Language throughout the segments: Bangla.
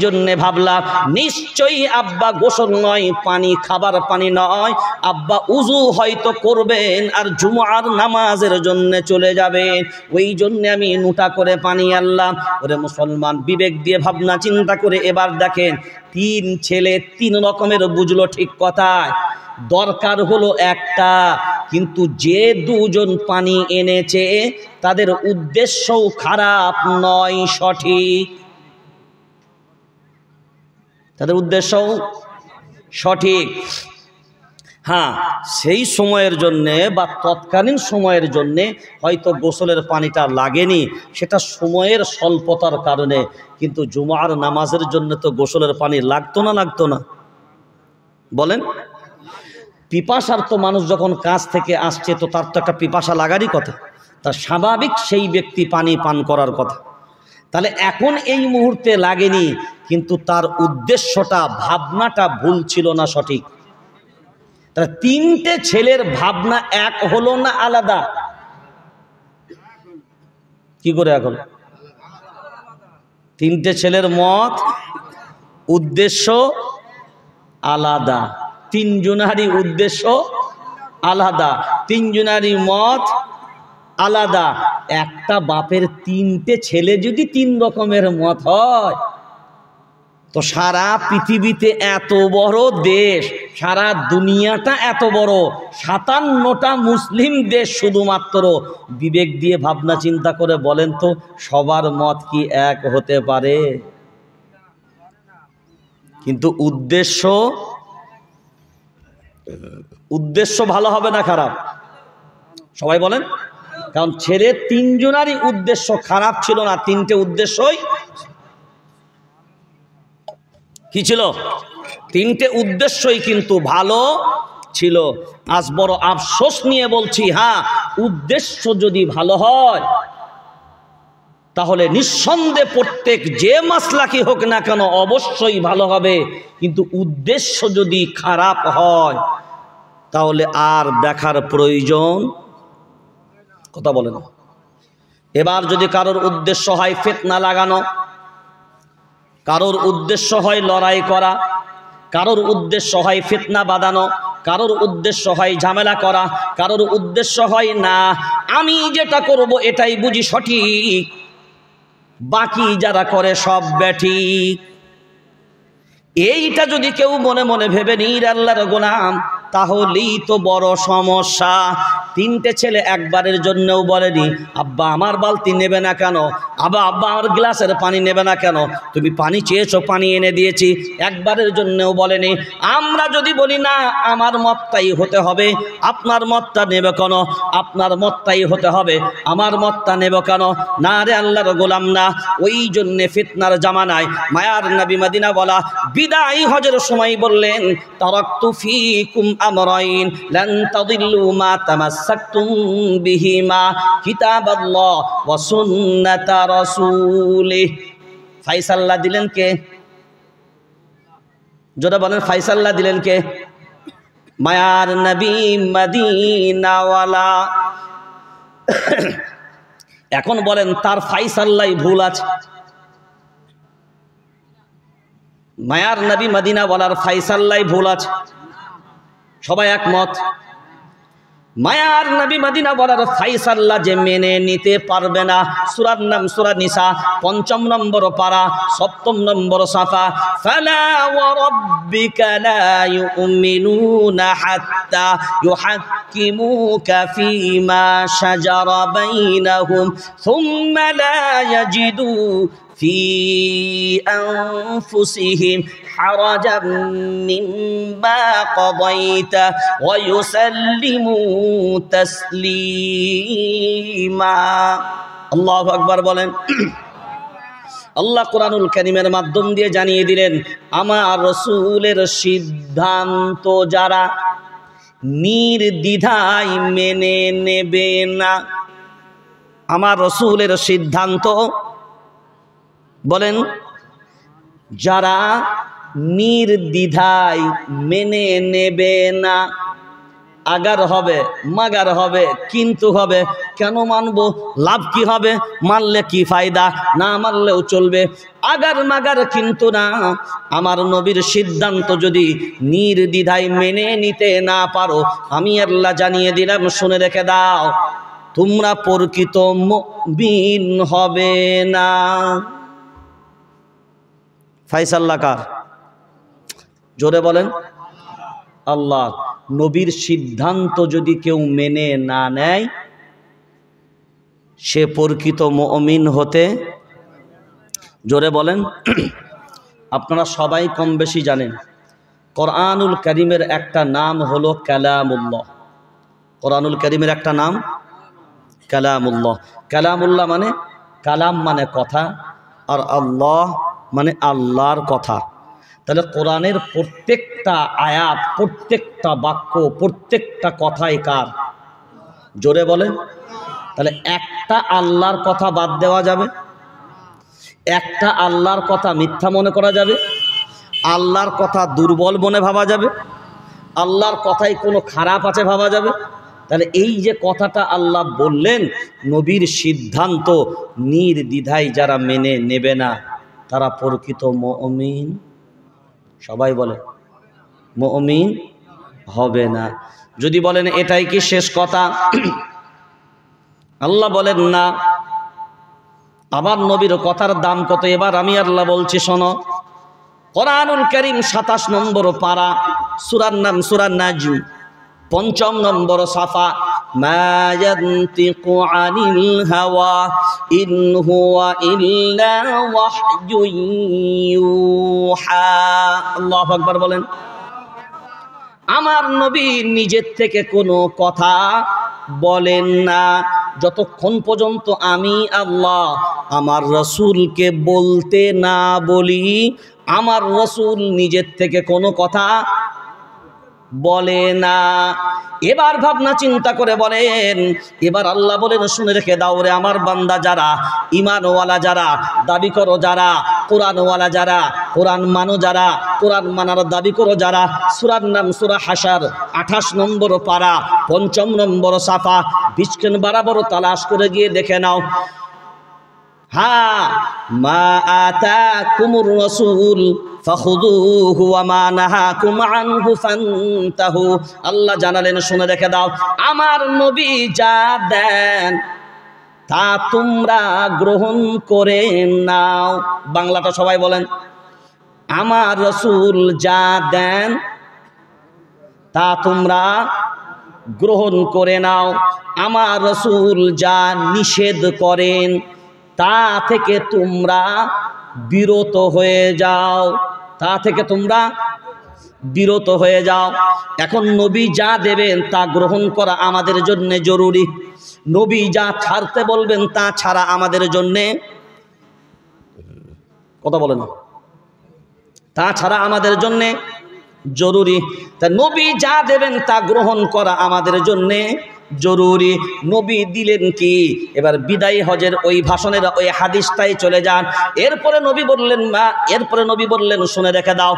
জন্য ভাবলাম নিশ্চয়ই আব্বা গোসল নয়, পানি খাবার পানি নয়, আব্বা উজু হয়তো করবেন আর জুমার নামাজের জন্য চলে যাবেন। ওই জন্য আমি নুটা করে পানি আনলাম। ওরে মুসলমান, বিবেক দিয়ে ভাবনা চিন্তা করে এবার দেখেন, 3 ছেলে 3 রকমের বুঝলো ঠিক কথায়। দরকার হলো একটা, কিন্তু যে 2 জন পানি এনেছে তাদের উদ্দেশ্যও খারাপ নয়, সঠিক। তাদের উদ্দেশ্যও সঠিক। হ্যাঁ, সেই সময়ের জন্যে বা তৎকালীন সময়ের জন্যে হয়তো গোসলের পানিটা লাগেনি, সেটা সময়ের স্বল্পতার কারণে। কিন্তু জুমার নামাজের জন্য তো গোসলের পানি লাগতো না, লাগতো না? বলেন। পিপাসার তো মানুষ যখন কাজ থেকে আসছে তো তার তো একটা পিপাসা লাগারই কথা, তার স্বাভাবিক সেই ব্যক্তি পানি পান করার কথা। তাহলে এখন এই মুহূর্তে লাগেনি, কিন্তু তার উদ্দেশ্যটা ভাবনাটা ভুল ছিল না, সঠিক। তাহলে 3টে ছেলের ভাবনা এক হলো না আলাদা? কি করে এখন? 3টে ছেলের মত উদ্দেশ্য আলাদা, 3 জনারই উদ্দেশ্য আলাদা, 3 জনারই মত আলাদা। একটা বাপের 3টে ছেলে যদি 3 রকমের মত হয়, তো সারা পৃথিবীতে এত বড় দেশ, সারা দুনিয়াটা এত বড়, 57টা মুসলিম দেশ শুধুমাত্র, বিবেক দিয়ে ভাবনা চিন্তা করে বলেন তো সবার মত কি এক হতে পারে? কিন্তু উদ্দেশ্য ভালো হবে না খারাপ? সবাই বলেন। কারণ ছেলে 3 জনারই উদ্দেশ্য খারাপ ছিল না, 3টে উদ্দেশ্যই কি ছিল? 3টে উদ্দেশ্যই কিন্তু ভালো ছিল। আজ বড় আফসোস নিয়ে বলছি, হ্যাঁ, উদ্দেশ্য যদি ভালো হয় তাহলে নিঃসন্দেহে প্রত্যেক যে মাসলাকি হোক না কেন অবশ্যই ভালো হবে। কিন্তু উদ্দেশ্য যদি খারাপ হয় তাহলে আর দেখার প্রয়োজন, কথা বলে না। এবার যদি কারোর উদ্দেশ্য হয় ফিতনা লাগানো, কারোর উদ্দেশ্য হয় লড়াই করা, কারোর উদ্দেশ্য হয় ফিতনা বাঁধানো, কারোর উদ্দেশ্য হয় ঝামেলা করা, কারোর উদ্দেশ্য হয় না আমি যেটা করব এটাই বুঝি সঠিক, বাকি যারা করে সব ব্যাঠিক, এইটা যদি কেউ মনে মনে ভেবে নির আল্লাহর গোলাম, তাহলেই তো বড় সমস্যা। 3টে ছেলে একবারের জন্যও বলেনি আব্বা আমার বালতি নেবে না কেন, আব্বা আমার গ্লাসের পানি নেবে না কেন, তুমি পানি চেয়েছো পানি এনে দিয়েছি, একবারের জন্যও বলেনি। আমরা যদি বলি না আমার মতটাই হতে হবে, আপনার মতটা নেবে কেন, আপনার মতটাই হতে হবে, আমার মতটা নেব কেন, না রে আল্লাহর গোলাম না। ওই জন্যে ফিতনার জামানায় মায়ার নবী মদিনা বলা বিদায় হজের সময় বললেন, তারাকতু ফীকুম আমরাইন লান তাদিল্লু মা তামাসসাকতুম বিহিমা কিতাবাল্লাহ ওয়া সুন্নাতা রাসূলিহি। ফায়সালা দিলেন কে? জোরে বলেন, ফায়সালা দিলেন কে? মায়ার নবী মদিনাওয়ালা। এখন বলেন তার ফায়সালাই ভুল আছে? মায়ার নবী মদিনা বলার ফায়সালাই ভুল আছে? সবাই একমত? মায়ার নবী মদিনা বলার ফায়সালা যে মেনে নিতে পারবে না, সূরার নাম সূরা নিসা ৫ম নম্বর পারা ৭ম নম্বর সাফা, ফালা ওয়া রাব্বিকা লা ইউমিনুনা হাত্তা ইউহাক্কিমুকা ফীমা শাজারা বাইনাহুম সুম্মা লা ইয়াজিদু ফি আনফুসিহিম হারাজাম মিম্মা কাদাইতা ওয়া ইউসাল্লিমু তাসলিমা। আল্লাহু আকবার বলেন। আল্লাহ কোরআনুল কারীমের মাধ্যম দিয়ে জানিয়ে দিলেন, আমার রাসূলের সিদ্ধান্ত যারা নির্দ্বিধায় মেনে নেবে না, আমার রাসূলের সিদ্ধান্ত বলেন যারা নির্দ্বিধায় মেনে নেবে না, আগার হবে, মাগার হবে, কিন্তু হবে। কেন মানবো? লাভ কি হবে? মানলে কি ফায়দা? না মানলেও চলবে। আগার মাগার কিন্তু না। আমার নবীর সিদ্ধান্ত যদি নির্দ্বিধায় মেনে নিতে না পারো, আমি আল্লাহ জানিয়ে দিলাম, শুনে রেখে দাও, তোমরা প্রকৃত মুমিন হবে না। ফায়সাল্লা কার? জোরে বলেন। আল্লাহ। নবীর সিদ্ধান্ত যদি কেউ মেনে না নেয়, সে প্রকৃত মুমিন হতে, জোরে বলেন। আপনারা সবাই কম বেশি জানেন কোরআনুল কারীমের একটা নাম হলো কালামুল্লাহ। কোরআনুল কারীমের একটা নাম কালামুল্লাহ। কালামুল্লাহ মানে, কালাম মানে কথা, আর আল্লাহ মানে আল্লাহর কথা। তাহলে কোরআনের প্রত্যেকটা আয়াত, প্রত্যেকটা বাক্য, প্রত্যেকটা কথাই কার? জোরে বলেন। তাহলে একটা আল্লাহর কথা বাদ দেওয়া যাবে? একটা আল্লাহর কথা মিথ্যা মনে করা যাবে? আল্লাহর কথা দুর্বল মনে ভাবা যাবে? আল্লাহর কথায় কোনো খারাপ আছে ভাবা যাবে? তাহলে এই যে কথাটা আল্লাহ বললেন, নবীর সিদ্ধান্ত নির্দ্বিধায় যারা মেনে নেবে না, তারা প্রকৃত মুমিন, সবাই বলে, মুমিন হবে না। যদি বলেন এটাই কি শেষ কথা? আল্লাহ বলেন না। আবার নবীর কথার দাম কত? এবার আমি আল্লাহ বলছি, শোনো। কোরআনুল কারীম 27 নম্বর পারা, সূরার নাম সূরা নাজম, 5 নম্বর সাফা। মা ইয়ানতিকু আনিল হাওয়া ইন হুয়া ইল্লা ওয়াহয়ুন ইউহা। আল্লাহু আকবার বলেন। আমার নবী নিজের থেকে কোনো কথা বলেন না, যতক্ষণ পর্যন্ত আমি আল্লাহ আমার রসুলকে বলতে না বলি। আমার রসুল নিজের থেকে কোনো কথা বলে না। এবার ভাবনা চিন্তা করে বলেন, এবার আল্লাহ বলেন, শুনে রেখে দাও রে আমার বান্দা, যারা ঈমানওয়ালা, যারা দাবি করো, যারা কোরআনওয়ালা, যারা কোরআন মানো, যারা কোরআন মানার দাবি করো, যারা। সূরার নাম সূরা হাশর, 28 নম্বর পারা, 5 নম্বর সাফা। বিস্কেন বরাবর তালাশ করে গিয়ে দেখে নাও। হ্যাঁ, মা আতাকুমুর রাসূল ফাখুযুহু ওয়া মা নাহাকুম আনহু ফান্তাহু। আল্লাহ জানালেন, শুনে রেখে দাও, আমার নবী যা দেন তা তোমরা গ্রহণ করে নাও। বাংলাটা সবাই বলেন। আমার রাসূল যা দেন তা তোমরা গ্রহণ করে নাও। আমার রাসূল যা নিষেধ করেন তা থেকে তোমরা বিরত হয়ে যাও, তা থেকে তোমরা বিরত হয়ে যাও। এখন নবী যা দেবেন তা গ্রহণ করা আমাদের জন্য জরুরি। নবী যা ছাড়তে বলবেন তা ছাড়া আমাদের জন্য, কথা বলে না, তা ছাড়া আমাদের জন্য জরুরি। তা নবী যা দেবেন তা গ্রহণ করা আমাদের জন্য জরুরি। নবী দিলেন কি? এবার বিদায় হজের ওই ভাষণের ওই হাদিসটাই চলে যান। এরপরে নবী বললেন, শুনে রেখে দাও,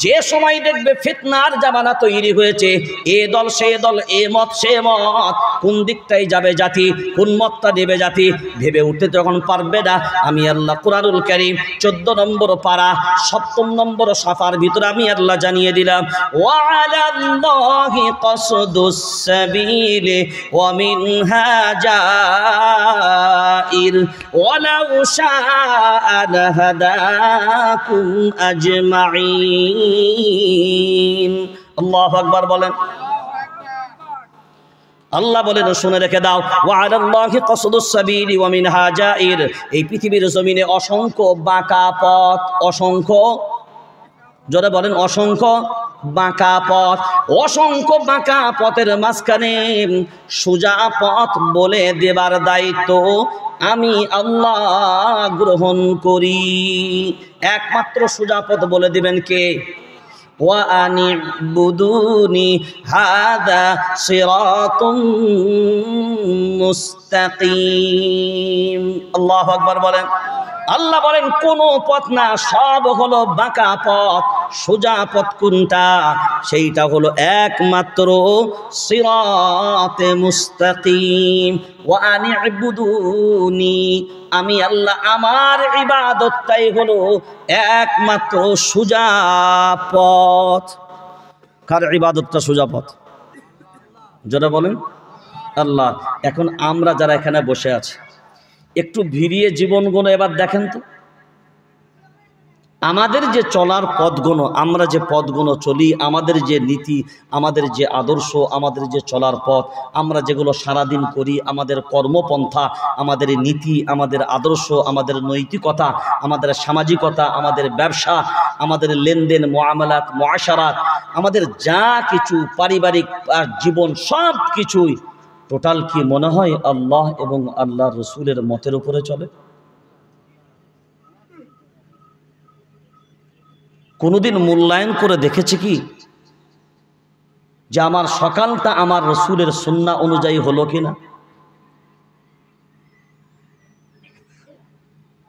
যে সময় দেখবে ফিতনার জামানা তৈরি হয়েছে, এ দল সে দল, এ মত সে মত, কোন দিকটাই যাবে জাতি, কোন মতটা নেবে জাতি, ভেবে উঠতে যখন পারবে না, আমি আল্লাহ কোরআনুল কারীম 14 নম্বর পারা 7 নম্বর সাফার ভিতরে আমি আল্লাহ জানিয়ে দিলাম, ওয়া আলাল্লাহি কসদুস সাবিলি ওয়া মিনহা জাইর ওয়ালাউ শাআ লাহাদাকুম আজমাইন। আল্লাহু আকবার বলেন। আল্লাহ বলেন, শুনে রেখে দাও, ওয়া আলাল্লাহি কসদুস সাবিলি ওয়া মিনহা জাইর। এই পৃথিবীর জমিনে অসংখ্য বাঁকা পথ, অসংখ্য, জোরে বলেন, অসংখ্য বাঁকা পথ। অসংখ্য বাঁকা পথের মাঝখানে সোজা পথ বলে দেবার দায়িত্ব আমি আল্লাহ গ্রহণ করি। একমাত্র সোজা পথ বলে দিবেন কে? ওয়া আনিবুদুনি হাদা সিরাতুম মুস্তাকিম। আল্লাহু আকবার বলেন। আল্লাহ বলেন কোনো পথ না, সব হলো বাঁকা পথ। সোজা পথ কোনটা? সেইটা হলো একমাত্র সিরাতে মুস্তাকিম। ওয়া আনি'বুদুনি, আমি আল্লাহ আমার ইবাদতটাই হলো একমাত্র সোজা পথ। কার ইবাদতটা সোজা পথ? যারা বলেন আল্লাহ। এখন আমরা যারা এখানে বসে আছি, একটু ভিড়িয়ে জীবনগুলো এবার দেখেন তো। আমাদের যে চলার পথগুলো, আমরা যে পথগুলো চলি, আমাদের যে নীতি, আমাদের যে আদর্শ, আমাদের যে চলার পথ, আমরা যেগুলো সারাদিন করি, আমাদের কর্মপন্থা, আমাদের নীতি, আমাদের আদর্শ, আমাদের নৈতিকতা, আমাদের সামাজিকতা, আমাদের ব্যবসা, আমাদের লেনদেন, মুআমালাত, মুআশারাত, আমাদের যা কিছু পারিবারিক জীবন, সব কিছুই টোটাল কি মনে হয় আল্লাহ এবং আল্লাহ রসুলের মতের উপরে চলে? কোনোদিন মূল্যায়ন করে দেখেছে কি যে আমার সকালটা আমার রসুলের সুন্নাহ অনুযায়ী হলো কিনা?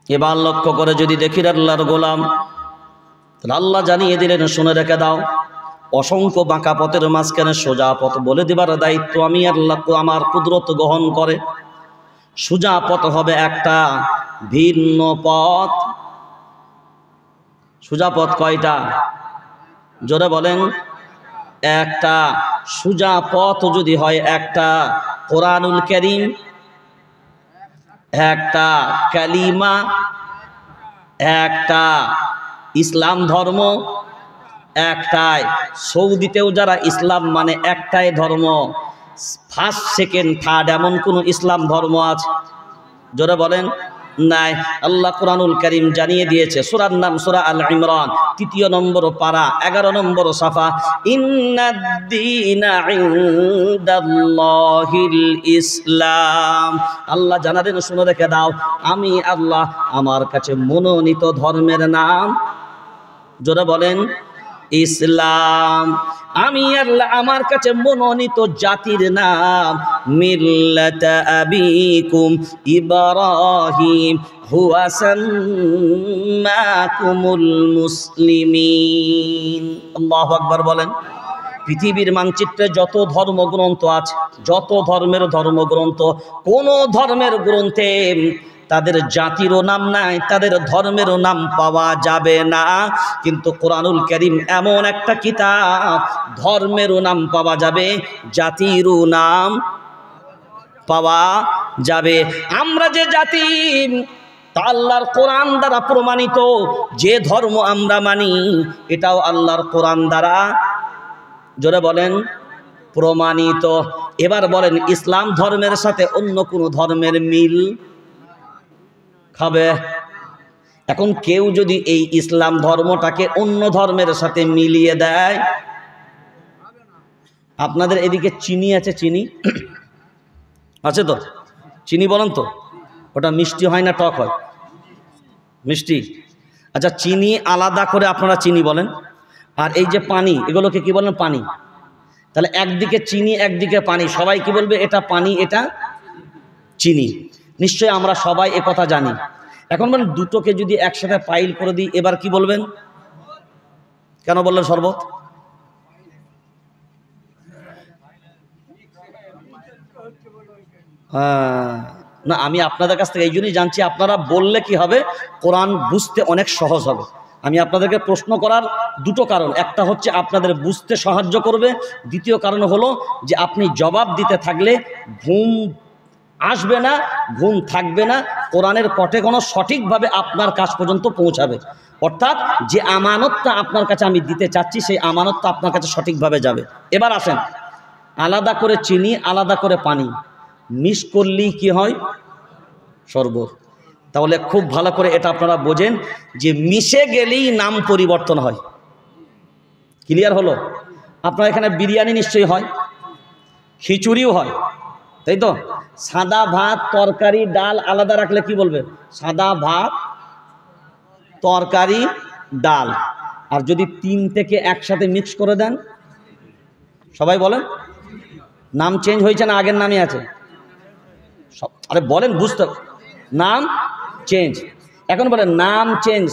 এবার লক্ষ্য করে যদি দেখি আল্লাহর গোলাম, তাহলে আল্লাহ জানিয়ে দিলেন, শুনে রেখে দাও, অসংখ্য বাঁকা পথের মাঝখানে সোজা পথ বলে দেবার দায়িত্ব আমি আল্লাহ আমার কুদরত গ্রহণ করে। সোজা পথ হবে একটা, ভিন্ন পথ। সোজা পথ কয়টা? জোরে বলেন। একটা। সোজা পথ যদি হয় একটা, কোরআনুল কারীম, একটা কালিমা, একটা ইসলাম ধর্ম, একটাই। সৌদিতেও যারা ইসলাম মানে একটাই ধর্ম, ফার্স্ট সেকেন্ড থার্ড এমন কোন ইসলাম ধর্ম আছে? জোরে বলেন নাই। আল্লাহ কুরআনুল কারীম জানিয়ে দিয়েছে, সূরার নাম সূরা আল ইমরান, ৩য় নম্বর পারা, ১১ নম্বর সাফা, ইন্নাদ-দীনা ইনদাল্লাহিল ইসলাম। আল্লাহ জানালেন, শুনে রেখে দাও, আমি আল্লাহ আমার কাছে মনোনীত ধর্মের নাম, জোরে বলেন, ইসলাম। আমি আল্লাহ আমার কাছে মনোনীত জাতির নাম মিল্লাতা আবিকুম ইব্রাহিম হুয়া সাম্মাকুমুল মুসলিমিন। আল্লাহু আকবার বলেন। পৃথিবীর মানচিত্রে যত ধর্মগ্রন্থ আছে, যত ধর্মের ধর্মগ্রন্থ, কোন ধর্মের গ্রন্থে তাদের জাতিরও নাম নাই, তাদের ধর্মেরও নাম পাওয়া যাবে না। কিন্তু কোরআনুল কারীম এমন একটা কিতাব, ধর্মেরও নাম পাওয়া যাবে, জাতিরও নাম পাওয়া যাবে। আমরা যে জাতি, তা আল্লাহর কোরআন দ্বারা প্রমাণিত। যে ধর্ম আমরা মানি, এটাও আল্লাহর কোরআন দ্বারা, জোরে বলেন, প্রমাণিত। এবার বলেন, ইসলাম ধর্মের সাথে অন্য কোন ধর্মের মিল খাবে? এখন কেউ যদি এই ইসলাম ধর্মটাকে অন্য ধর্মের সাথে মিলিয়ে দেয়, আপনাদের এদিকে চিনি আছে? চিনি আছে তো? চিনি বলেন তো, ওটা মিষ্টি হয় না টক হয়? মিষ্টি। আচ্ছা, চিনি আলাদা করে আপনারা চিনি বলেন, আর এই যে পানি, এগুলোকে কি বলেন? পানি। তাহলে একদিকে চিনি, একদিকে পানি, সবাই কি বলবে? এটা পানি, এটা চিনি। নিশ্চয়ই আমরা সবাই এ কথা জানি। এখন বলেন, দুটোকে যদি একসাথে পাইল করে দিই, এবার কি বলবেন? কেন বললেন শরবত? না, আমি আপনাদের কাছ থেকে এই জন্যই জানছি, আপনারা বললে কি হবে, কোরআন বুঝতে অনেক সহজ হবে। আমি আপনাদেরকে প্রশ্ন করার দুটো কারণ, একটা হচ্ছে আপনাদের বুঝতে সাহায্য করবে, দ্বিতীয় কারণ হলো যে আপনি জবাব দিতে থাকলে ঘুম আসবে না, ঘুম থাকবে না, কোরআনের পটে কোনো সঠিকভাবে আপনার কাছ পর্যন্ত পৌঁছাবে। অর্থাৎ যে আমানতটা আপনার কাছে আমি দিতে চাচ্ছি, সেই আমানতটা আপনার কাছে সঠিকভাবে যাবে। এবার আসেন, আলাদা করে চিনি, আলাদা করে পানি মিক্স করলেই কি হয়? শরবত। তাহলে খুব ভালো করে এটা আপনারা বোঝেন যে মিশে গেলেই নাম পরিবর্তন হয়। ক্লিয়ার হলো? আপনার এখানে বিরিয়ানি নিশ্চয়ই হয়, খিচুড়িও হয়, তাই তো? সাদা ভাত, তরকারি, ডাল আলাদা রাখলে কি বলবে? সাদা ভাত, তরকারি, ডাল। আর যদি তিন থেকে একসাথে মিক্স করে দেন, সবাই বলেন, নাম চেঞ্জ হয়েছে না আগের নামই আছে? আরে বলেন, বুঝতে, নাম চেঞ্জ। এখন বলে নাম চেঞ্জ,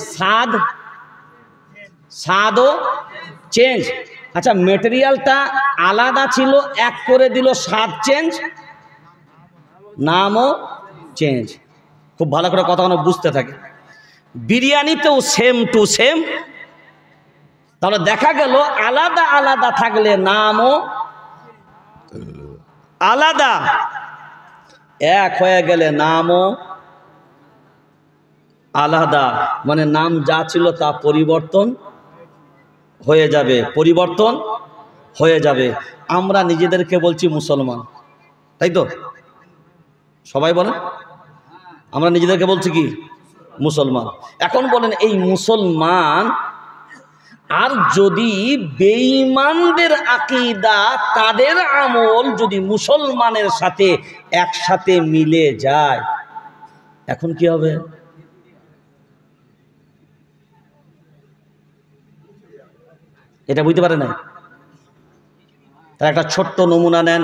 স্বাদও চেঞ্জ। আচ্ছা, মেটেরিয়ালটা আলাদা ছিল, এক করে দিল, স্বাদ চেঞ্জ, নামও চেঞ্জ। খুব ভালো করে কথাগুলো বুঝতে থাকে। বিরিয়ানিতেও সেম টু সেম। তাহলে দেখা গেল আলাদা আলাদা থাকলে নামও আলাদা, এক হয়ে গেলে নামও আলাদা। মানে নাম যা ছিল তা পরিবর্তন হয়ে যাবে, পরিবর্তন হয়ে যাবে। আমরা নিজেদেরকে বলছি মুসলমান, তাই তো? সবাই বলে আমরা নিজেদেরকে বলছি কি মুসলমান। এখন বলেন এই মুসলমান আর যদি বেঈমানদের আকীদা, তাদের আমল যদি মুসলমানের সাথে একসাথে মিলে যায়, এখন কি হবে? এটা বুঝতে পারে না। তার একটা ছোট্ট নমুনা নেন,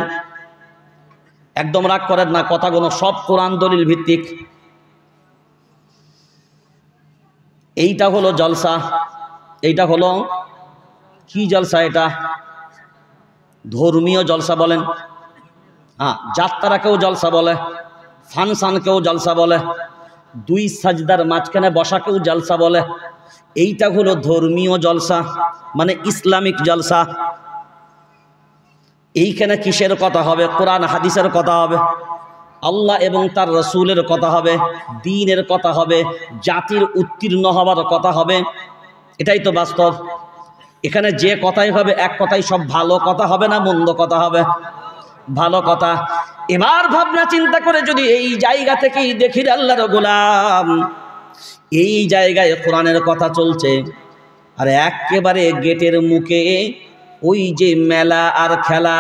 একদম রাগ করেন না, কথাগুলো সব কোরআন দলিল ভিত্তিক। এইটা হলো জলসা, এইটা হলো কি জলসা? এটা ধর্মীয় জলসা বলেন, হ্যাঁ, যাত্রাকেও জলসা বলে, ফাংশনকেও জলসা বলে, দুই সাজদার মাঝখানে বসাকেও জলসা বলে। এইটা হলো ধর্মীয় জলসা, মানে ইসলামিক জলসা। এইখানে কিসের কথা হবে? কোরআন হাদিসের কথা হবে, আল্লাহ এবং তার রসুলের কথা হবে, দ্বীনের কথা হবে, জাতির উত্তীর্ণ হওয়ার কথা হবে। এটাই তো বাস্তব। এখানে যে কথাই হবে, এক কথাই সব ভালো কথা হবে না মন্দ কথা হবে? ভালো কথা। এবার ভাবনা চিন্তা করে যদি এই জায়গা থেকেই দেখি আল্লাহর গোলাম, এই জায়গায় কোরআনের কথা চলছে, আর একেবারে গেটের মুখে ওই যে মেলা আর খেলা,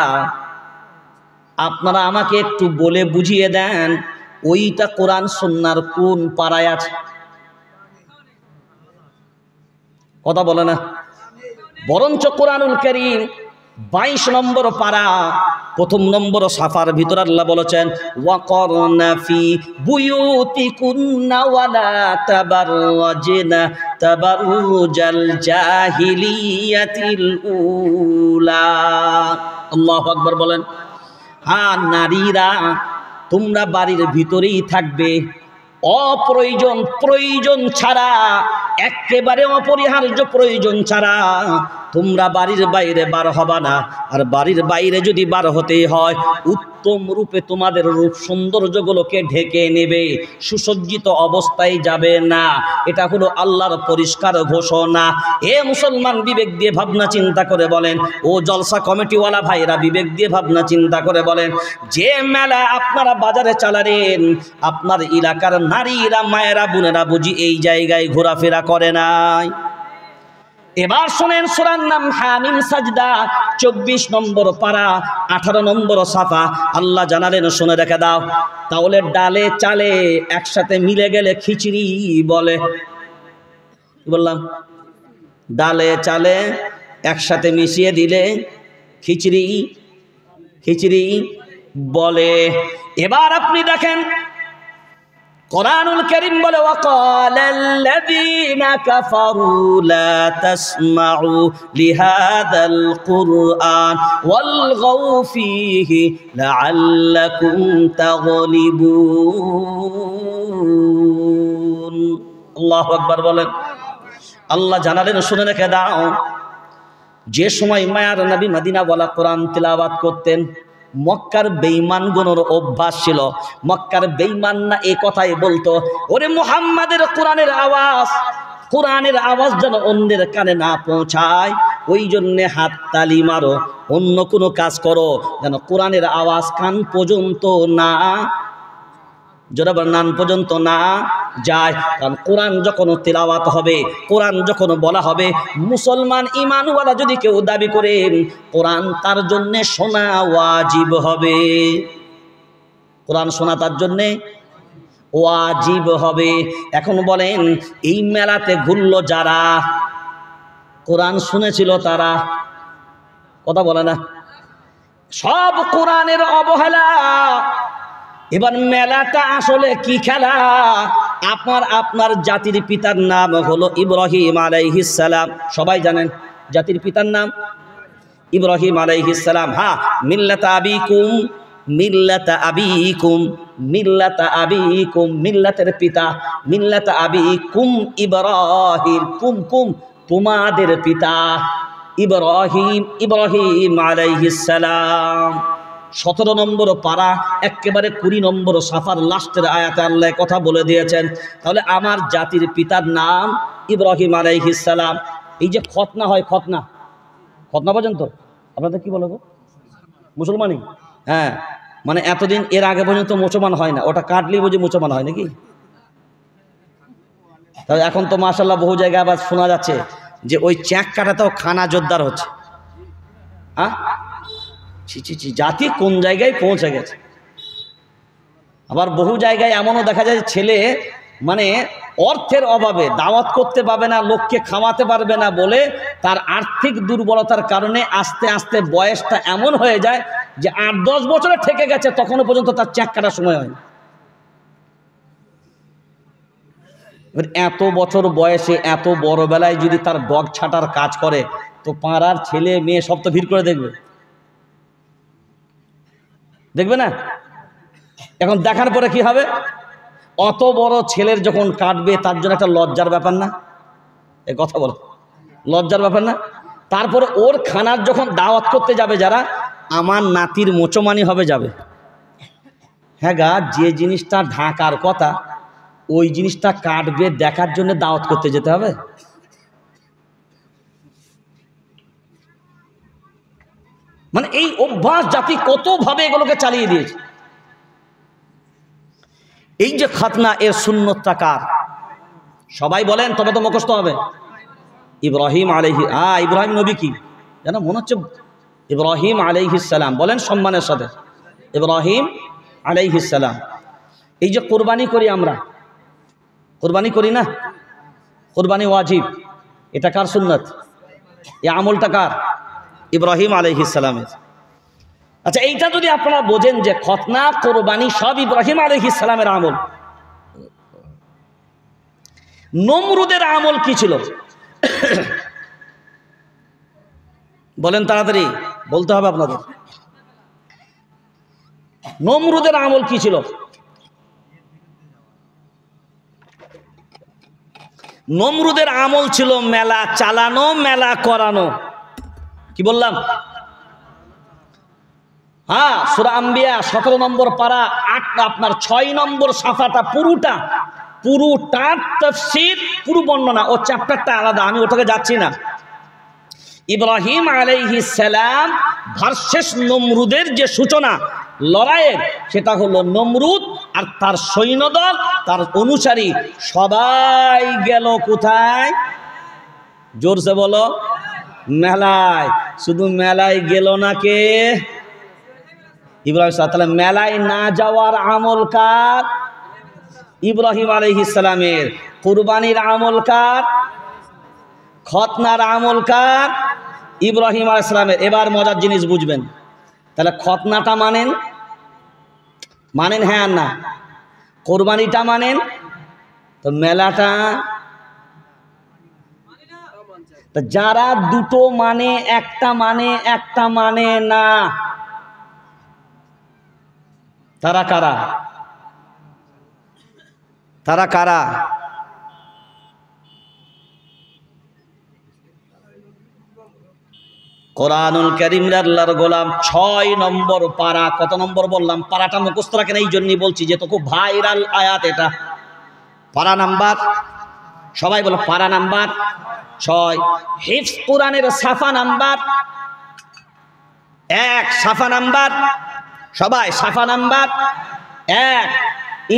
আপনারা আমাকে একটু বলে বুঝিয়ে দেন ওইটা কোরআন সুন্নাহর কোন পাড়ায় আছে? কথা বলে না। বরঞ্চ কোরআনুল কারীম 22 নম্বর পারা, 1 নম্বর সাফার ভিতর আল্লাহ বলেছেন, ওয়াকরনা ফি বুয়ুতিকুন্না ওয়ালা তাবাররাজনা তাবাররুজাল জাহিলিয়াতিল উলা। আল্লাহু আকবার বলেন। হ্যাঁ, নারীরা তোমরা বাড়ির ভিতরেই থাকবে, অপ্রয়োজন, প্রয়োজন ছাড়া, একেবারে অপরিহার্য প্রয়োজন ছাড়া তোমরা বাড়ির বাইরে বার হবা না। আর বাড়ির বাইরে যদি বার হতে হয়, উত্তম রূপে তোমাদের রূপ সৌন্দর্যগুলোকে ঢেকে নেবে, সুসজ্জিত অবস্থায় যাবে না। এটা হলো আল্লাহর পরিষ্কার ঘোষণা। এ মুসলমান, বিবেক দিয়ে ভাবনা চিন্তা করে বলেন, ও জলসা কমিটিওয়ালা ভাইরা বিবেক দিয়ে ভাবনা চিন্তা করে বলেন, যে মেলা আপনারা বাজারে চালালেন, আপনার এলাকার নারীরা, মায়েরা, বোনেরা বুঝি এই জায়গায় ঘোরাফেরা করে নাই? এবার শোনেন, সূরার নাম হামিম সাজদা, 24 নম্বর পারা, 18 নম্বর সাফা। আল্লাহ জানালেন, শুনে রেখে দাও, তাহলে ডালে চালে একসাথে মিলে গেলে খিচড়ি বলে। কি বললাম? ডালে চালে একসাথে মিশিয়ে দিলে খিচড়ি, খিচড়ি বলে। এবার আপনি দেখেন কোরআনুল কারীম বলে, ওয়াকালাল্লাযীনা কাফারু লা তাসমাউ লিহাযাল কুরআন ওয়ালগাউ ফীহি লাআল্লাকুম তাগলিবুন। আল্লাহু আকবার বলেন। আল্লাহ জানালেন, শুনে রেখে দাও, যে সময় মায়ার নবী মদিনাওয়ালা কোরআন তিলাওয়াত করতেন, মক্কার বেঈমানগুলোর অভ্যাস ছিল, মক্কার বেঈমানরা এই কথাই বলতো, ওরে মুহাম্মাদের কোরআনের আওয়াজ যেন অন্যের কানে না পৌঁছায়, ওই জন্যে হাত তালি মারো, অন্য কোনো কাজ করো, যেন কোরআনের আওয়াজ কান পর্যন্ত না, জোরাবার নান পর্যন্ত না যায়। কারণ কোরআন যখন তিলাওয়াত হবে, কোরআন যখন বলা হবে, মুসলমান ঈমানওয়ালা যদি কেউ দাবি করে, কোরআন তার জন্য শোনা ওয়াজিব হবে। কোরআন শোনা তার জন্যে ওয়াজিব হবে। এখন বলেন, এই মেলাতে ঘুরলো যারা, কোরআন শুনেছিল তারা, কথা বলে না, সব কোরআনের অবহেলা, এবার মেলাটা আসলে কি খেলা? আপনার জাতির পিতার নাম হলো ইব্রাহিম আলাইহিস সালাম, সবাই জানেন জাতির পিতার নাম ইব্রাহিম আলাইহিস সালাম। হ্যাঁ, মিল্লাতা আবিকুম, মিল্লাতের পিতা, মিল্লাতা আবিকুম ইব্রাহিম, কুম তোমাদের পিতা ইব্রাহিম আলাইহিস সালাম। 17 নম্বর পারা একেবারে 20 নম্বর সাফার লাস্টের আয়াতে আল্লাহ কথা বলে দিয়েছেন। তাহলে আমার জাতির পিতার নাম ইব্রাহিম আলাইহিস সালাম। এই যে খতনা হয়, খতনা পর্যন্ত আপনাদের কি বলবো, মুসলমানই। হ্যাঁ, মানে এতদিন এর আগে পর্যন্ত মুসলমান হয় না, ওটা কাটলেই বুঝি মুসলমান হয় নাকি? তাহলে এখন তো মাশাআল্লাহ বহু জায়গায় আবার শোনা যাচ্ছে যে ওই চ্যাক কাটাতেও খানা জোরদার হচ্ছে। হ্যাঁ, জাতি কোন জায়গায় পৌঁছে গেছে। আবার বহু জায়গায় এমনও দেখা যায় ছেলে মানে অর্থের অভাবে দাওয়াত করতে পারবে না, লোককে খাওয়াতে পারবে না বলে তার আর্থিক দুর্বলতার কারণে আস্তে আস্তে বয়সটা এমন হয়ে যায় যে 8-10 বছরে ঠেকে গেছে, তখনও পর্যন্ত তার চ্যাক কাটার সময় হয় না। এত বছর বয়সে এত বড় বেলায় যদি তার ডগ ছাটার কাজ করে, তো পাড়ার ছেলে মেয়ে সব তো ভিড় করে দেখবে না? এখন দেখার পরে কি হবে? অত বড় ছেলের যখন কাটবে তার জন্য একটা লজ্জার ব্যাপার না? এ কথা বলো, লজ্জার ব্যাপার না? তারপরে ওর খানার যখন দাওয়াত করতে যাবে যারা, আমার নাতির মোচমানি হবে যাবে। হ্যাঁ গা, যে জিনিসটা ঢাকার কথা ওই জিনিসটা কাটবে দেখার জন্য দাওয়াত করতে যেতে হবে। মানে এই অভ্যাস জাতি কতভাবে এগুলোকে চালিয়ে দিয়েছে। এই যে খাতনা, এর সুন্নতটা কার? সবাই বলেন, তবে তো মুখস্থ হবে। ইব্রাহিম ইব্রাহিম নবী কি যেন মনে হচ্ছে, ইব্রাহিম আলাইহিস সালাম। বলেন সম্মানের সাথে, ইব্রাহিম আলাইহিস সালাম। এই যে কোরবানি করি আমরা, কোরবানি করি না? কোরবানি ওয়াজিব, এটা কার সুন্নত? এই আমলটা কার? ইব্রাহিম আলাইহিস সালামের। আচ্ছা, এইটা যদি আপনারা বোঝেন যে খতনা কোরবানি সব ইব্রাহিম আলাইহিস সালামের আমল। নমরুদের আমল কি ছিল? বলেন, তাড়াতাড়ি বলতে হবে আপনাদের। নমরুদের আমল কি ছিল? নমরুদের আমল ছিল মেলা চালানো, মেলা করানো। কি বললাম? হ্যাঁ, সূরা আম্বিয়া 17 নম্বর পারা 6 নম্বর সাফাটা পুরোটার তাফসীর, পুরো বর্ণনা, ও চ্যাপ্টারটা আলাদা, আমি ওটাকে যাচ্ছি না। ইব্রাহিম আলাইহিস সালাম ভার্সেস নমরুদের যে সূচনা লড়াইয়ের, সেটা হলো নমরুদ আর তার সৈন্যদল, তার অনুসারী সবাই গেল কোথায়? জোরসে বলো, মেলায়। শুধু মেলায় গেল না কে? ইব্রাহিম সাল্লাল্লাহু আলাইহি ওয়াসাল্লাম। মেলায় না যাওয়ার আমল কার? ইব্রাহিম আলাইহিস সালামের। কুরবানির আমল কার? খতনার আমল কার? ইব্রাহিম আলাইহিস সালামের। এবার মজার জিনিস বুঝবেন। তাহলে খতনাটা মানেন? হ্যাঁ আর না? কোরবানিটা মানেন? তো মেলাটা? যারা দুটো মানে, একটা মানে না, তারা কারা? কোরআনুল কারীমের আল্লাহর গোলাম 6 নম্বর পারা। কত নম্বর বললাম? পারাটা মুখস্থ রাখেন, এই জন্যই বলছি যে তো খুব ভাইরাল আয়াত এটা। পারা নাম্বার, সবাই বলো, পারা নাম্বার 6। হিফজ কোরআনের সাফা নাম্বার 1, সাফা নাম্বার, সবাই সাফা নাম্বার 1।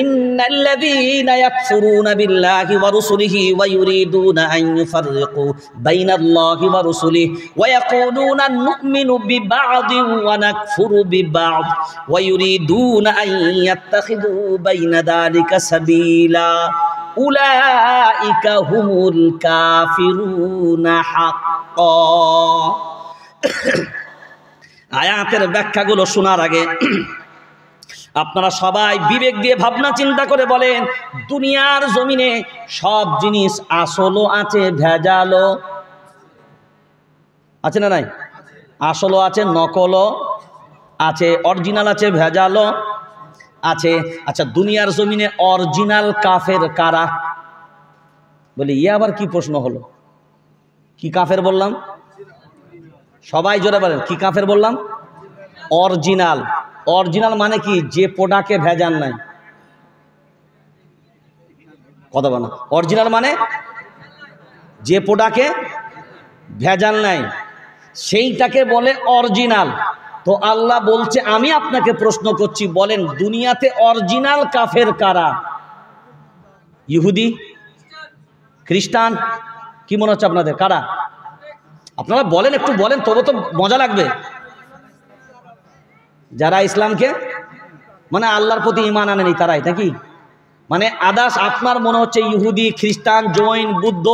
ইন্নাল্লাযীনা ইয়াকফুরুনা বিল্লাহি ওয়া রুসুলিহি ওয়া ইউরিদুনা আন ইউফাররিকু বাইনাল্লাহি ওয়া রুসুলিহি ওয়া ইয়াকুলুনা নু'মিনু বিবা'দিন ওয়া নাকফুরু বিবা'দ ওয়া ইউরিদুনা আন ইয়াত্তাখিযু বাইনা যালিকা সাবিলা উলাইকা হুমুল কাফিরুনা হাক্কা। আয়াতের ব্যাখ্যাগুলো শোনার আগে আপনারা সবাই বিবেক দিয়ে ভাবনা চিন্তা করে বলেন, দুনিয়ার জমিনে সব জিনিস আসলও আছে, ভেজালও আছে না নাই? আসলও আছে, নকলও আছে, অরিজিনাল আছে, ভেজালও আছে। আচ্ছা, দুনিয়ার জমিনে অরিজিনাল কাফের কারা? বলি ইয়ে আবার কি প্রশ্ন হলো? কি কাফের বললাম? সবাই জোরে বলেন, কি কাফের বললাম? অরিজিনাল। অরিজিনাল মানে কি? যে প্রোডাক্টে ভেজাল নাই। কথা বলা। অরিজিনাল মানে যে প্রোডাক্টে ভেজাল নাই, সেইটাকে বলে অরিজিনাল। তো আল্লাহ বলছে, আমি আপনাকে প্রশ্ন করছি, বলেন দুনিয়াতে অরিজিনাল কাফের কারা? ইহুদি, খ্রিস্টান? কি মনে হচ্ছে আপনাদের কারা? আপনারা বলেন, একটু বলেন, তবু তো মজা লাগবে। যারা ইসলামকে মানে আল্লাহর প্রতি ঈমান আনেনি তারাই, নাকি? মানে আদার্স আপনার মনে হচ্ছে ইহুদি, খ্রিস্টান, জৈন, বুদ্ধ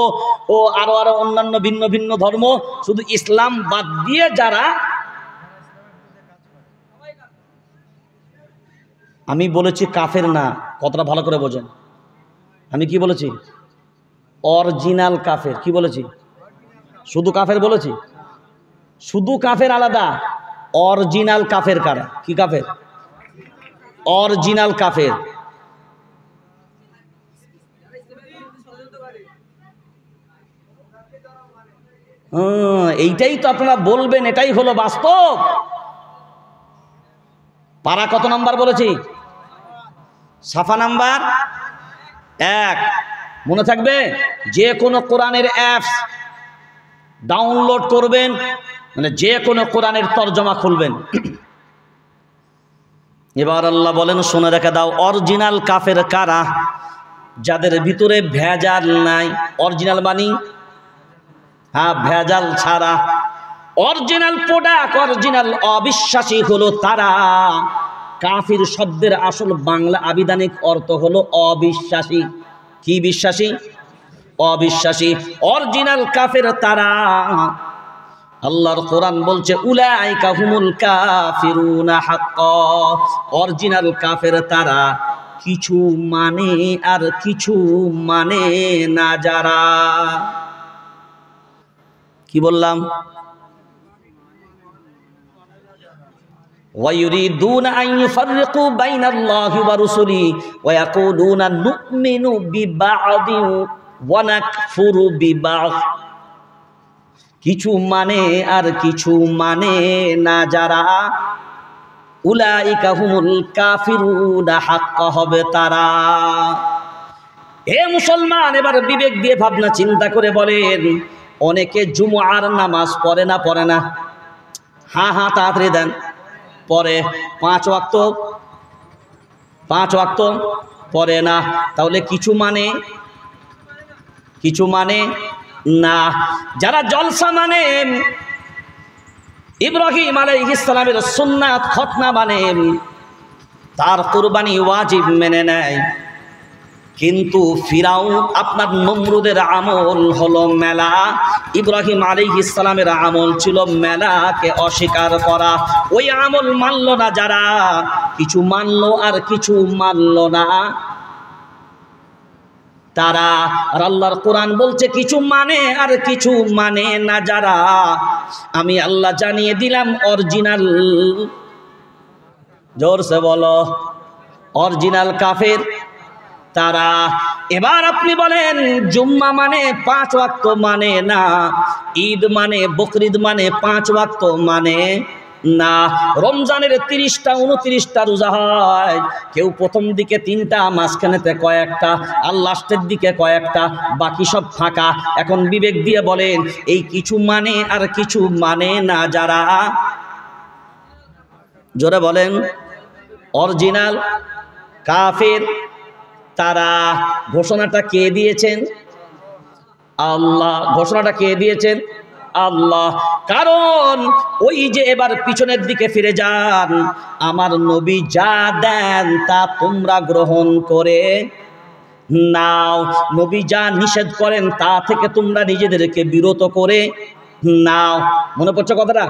ও আরো আরো অন্যান্য ভিন্ন ভিন্ন ধর্ম, শুধু ইসলাম বাদ দিয়ে যারা, আমি বলেছি কাফের না। কতটা ভালো করে বোঝেন। আমি কি বলেছি? অরিজিনাল কাফের। কি বলেছি? শুধু কাফের বলেছি? শুধু কাফের আলাদা, অরিজিনাল কাফের কারা? কি কাফের? অরিজিনাল কাফের। এইটাই তো আপনারা বলবেন, এটাই হলো বাস্তব। পারা কত নাম্বার বলেছি? সাফা নাম্বার 1। মনে থাকবে, যে কোনো কোরআনের অ্যাপস ডাউনলোড করবেন, মানে যে কোনো কোরআনের তরজমা খুলবেন। এবার আল্লাহ বলেন, শুনে রেখে দাও, অরিজিনাল কাফের কারা? যাদের ভিতরে ভেজাল নাই। অরিজিনাল মানি হ্যাঁ, ভেজাল ছাড়া। অরিজিনাল প্রোডাক্ট, অরিজিনাল অবিশ্বাসী হলো তারা। কাফির শব্দের আসল বাংলা আবিধানিক অর্থ হলো অবিশ্বাসী। কি বিশ্বাসী? অবিশ্বাসী। অরিজিনাল কাফের তারা। আল্লাহর কোরআন বলছে, উলাইকা হুমুল কাফিরুনা হাক্কা। অরিজিনাল কাফের তারা, কিছু মানে আর কিছু মানে না যারা। কি বললাম? ওয়ায়ুরিদুনা আন ইউফাররিকু বাইনাল্লাহি ওয়া রাসূলিহি ওয়া ইয়াকুলুনা নু'মিনু বিবা'দিন ওয়া নাকফুরু বিবা'দ। কিছু মানে আর কিছু মানে না যারা, উলাইকা হুমুল কাফিরুনা হাক্কা, হবে তারা। হে মুসলমান, এবার বিবেক দিয়ে ভাবনা চিন্তা করে বলেন, অনেকে জুমআর নামাজ পড়ে না? পড়ে না? হ্যাঁ হ্যাঁ, তাড়াতাড়ি দেন। পড়ে। 5 ওয়াক্ত? 5 ওয়াক্ত পড়ে না। তাহলে কিছু মানে? কিছু মানে না। যারা জলসা মানে, ইব্রাহিম আলাইহিস সালামের সুন্নাত খতনা মানে, তার কুরবানি ওয়াজিব মেনে নেয়, কিন্তু ফিরাউন আপনার নমরুদের আমল হলো মেলা। ইব্রাহিম আলাইহিস সালামের আমল ছিল মেলাকে অস্বীকার করা। ওই আমল মানল না যারা, কিছু মানলো আর কিছু মানলো না তারা। আর আল্লাহর কোরআন বলছে, কিছু মানে আর কিছু মানে না যারা, আমি আল্লাহ জানিয়ে দিলাম অরিজিনাল। জোরসে বলো, অরিজিনাল কাফের তারা। এবার আপনি বলেন, জুম্মা মানে 5 ওয়াক্ত মানে না, ঈদ মানে, বকরিদ মানে 5 ওয়াক্ত মানে না, রমজানের 30টা 29টা রোজা হয়, কেউ প্রথম দিকে 3টা, মাঝখানেতে কয়েকটা, আর লাস্টের দিকে কয়েকটা, বাকি সব ফাঁকা। এখন বিবেক দিয়ে বলেন, এই কিছু মানে আর কিছু মানে না যারা, জোরে বলেন, অরিজিনাল কাফের তারা। ঘোষণাটা কে দিয়েছেন? আল্লাহ। ঘোষণাটা কে দিয়েছেন? আল্লাহ। কারণ ওই যে, এবার পিছনের দিকে ফিরে যান, আমার নবী যা দেন তা তোমরা গ্রহণ করে নাও, নবী যা নিষেধ করেন তা থেকে তোমরা নিজেদেরকে বিরত করে নাও। মনে পড়ছে কথাটা?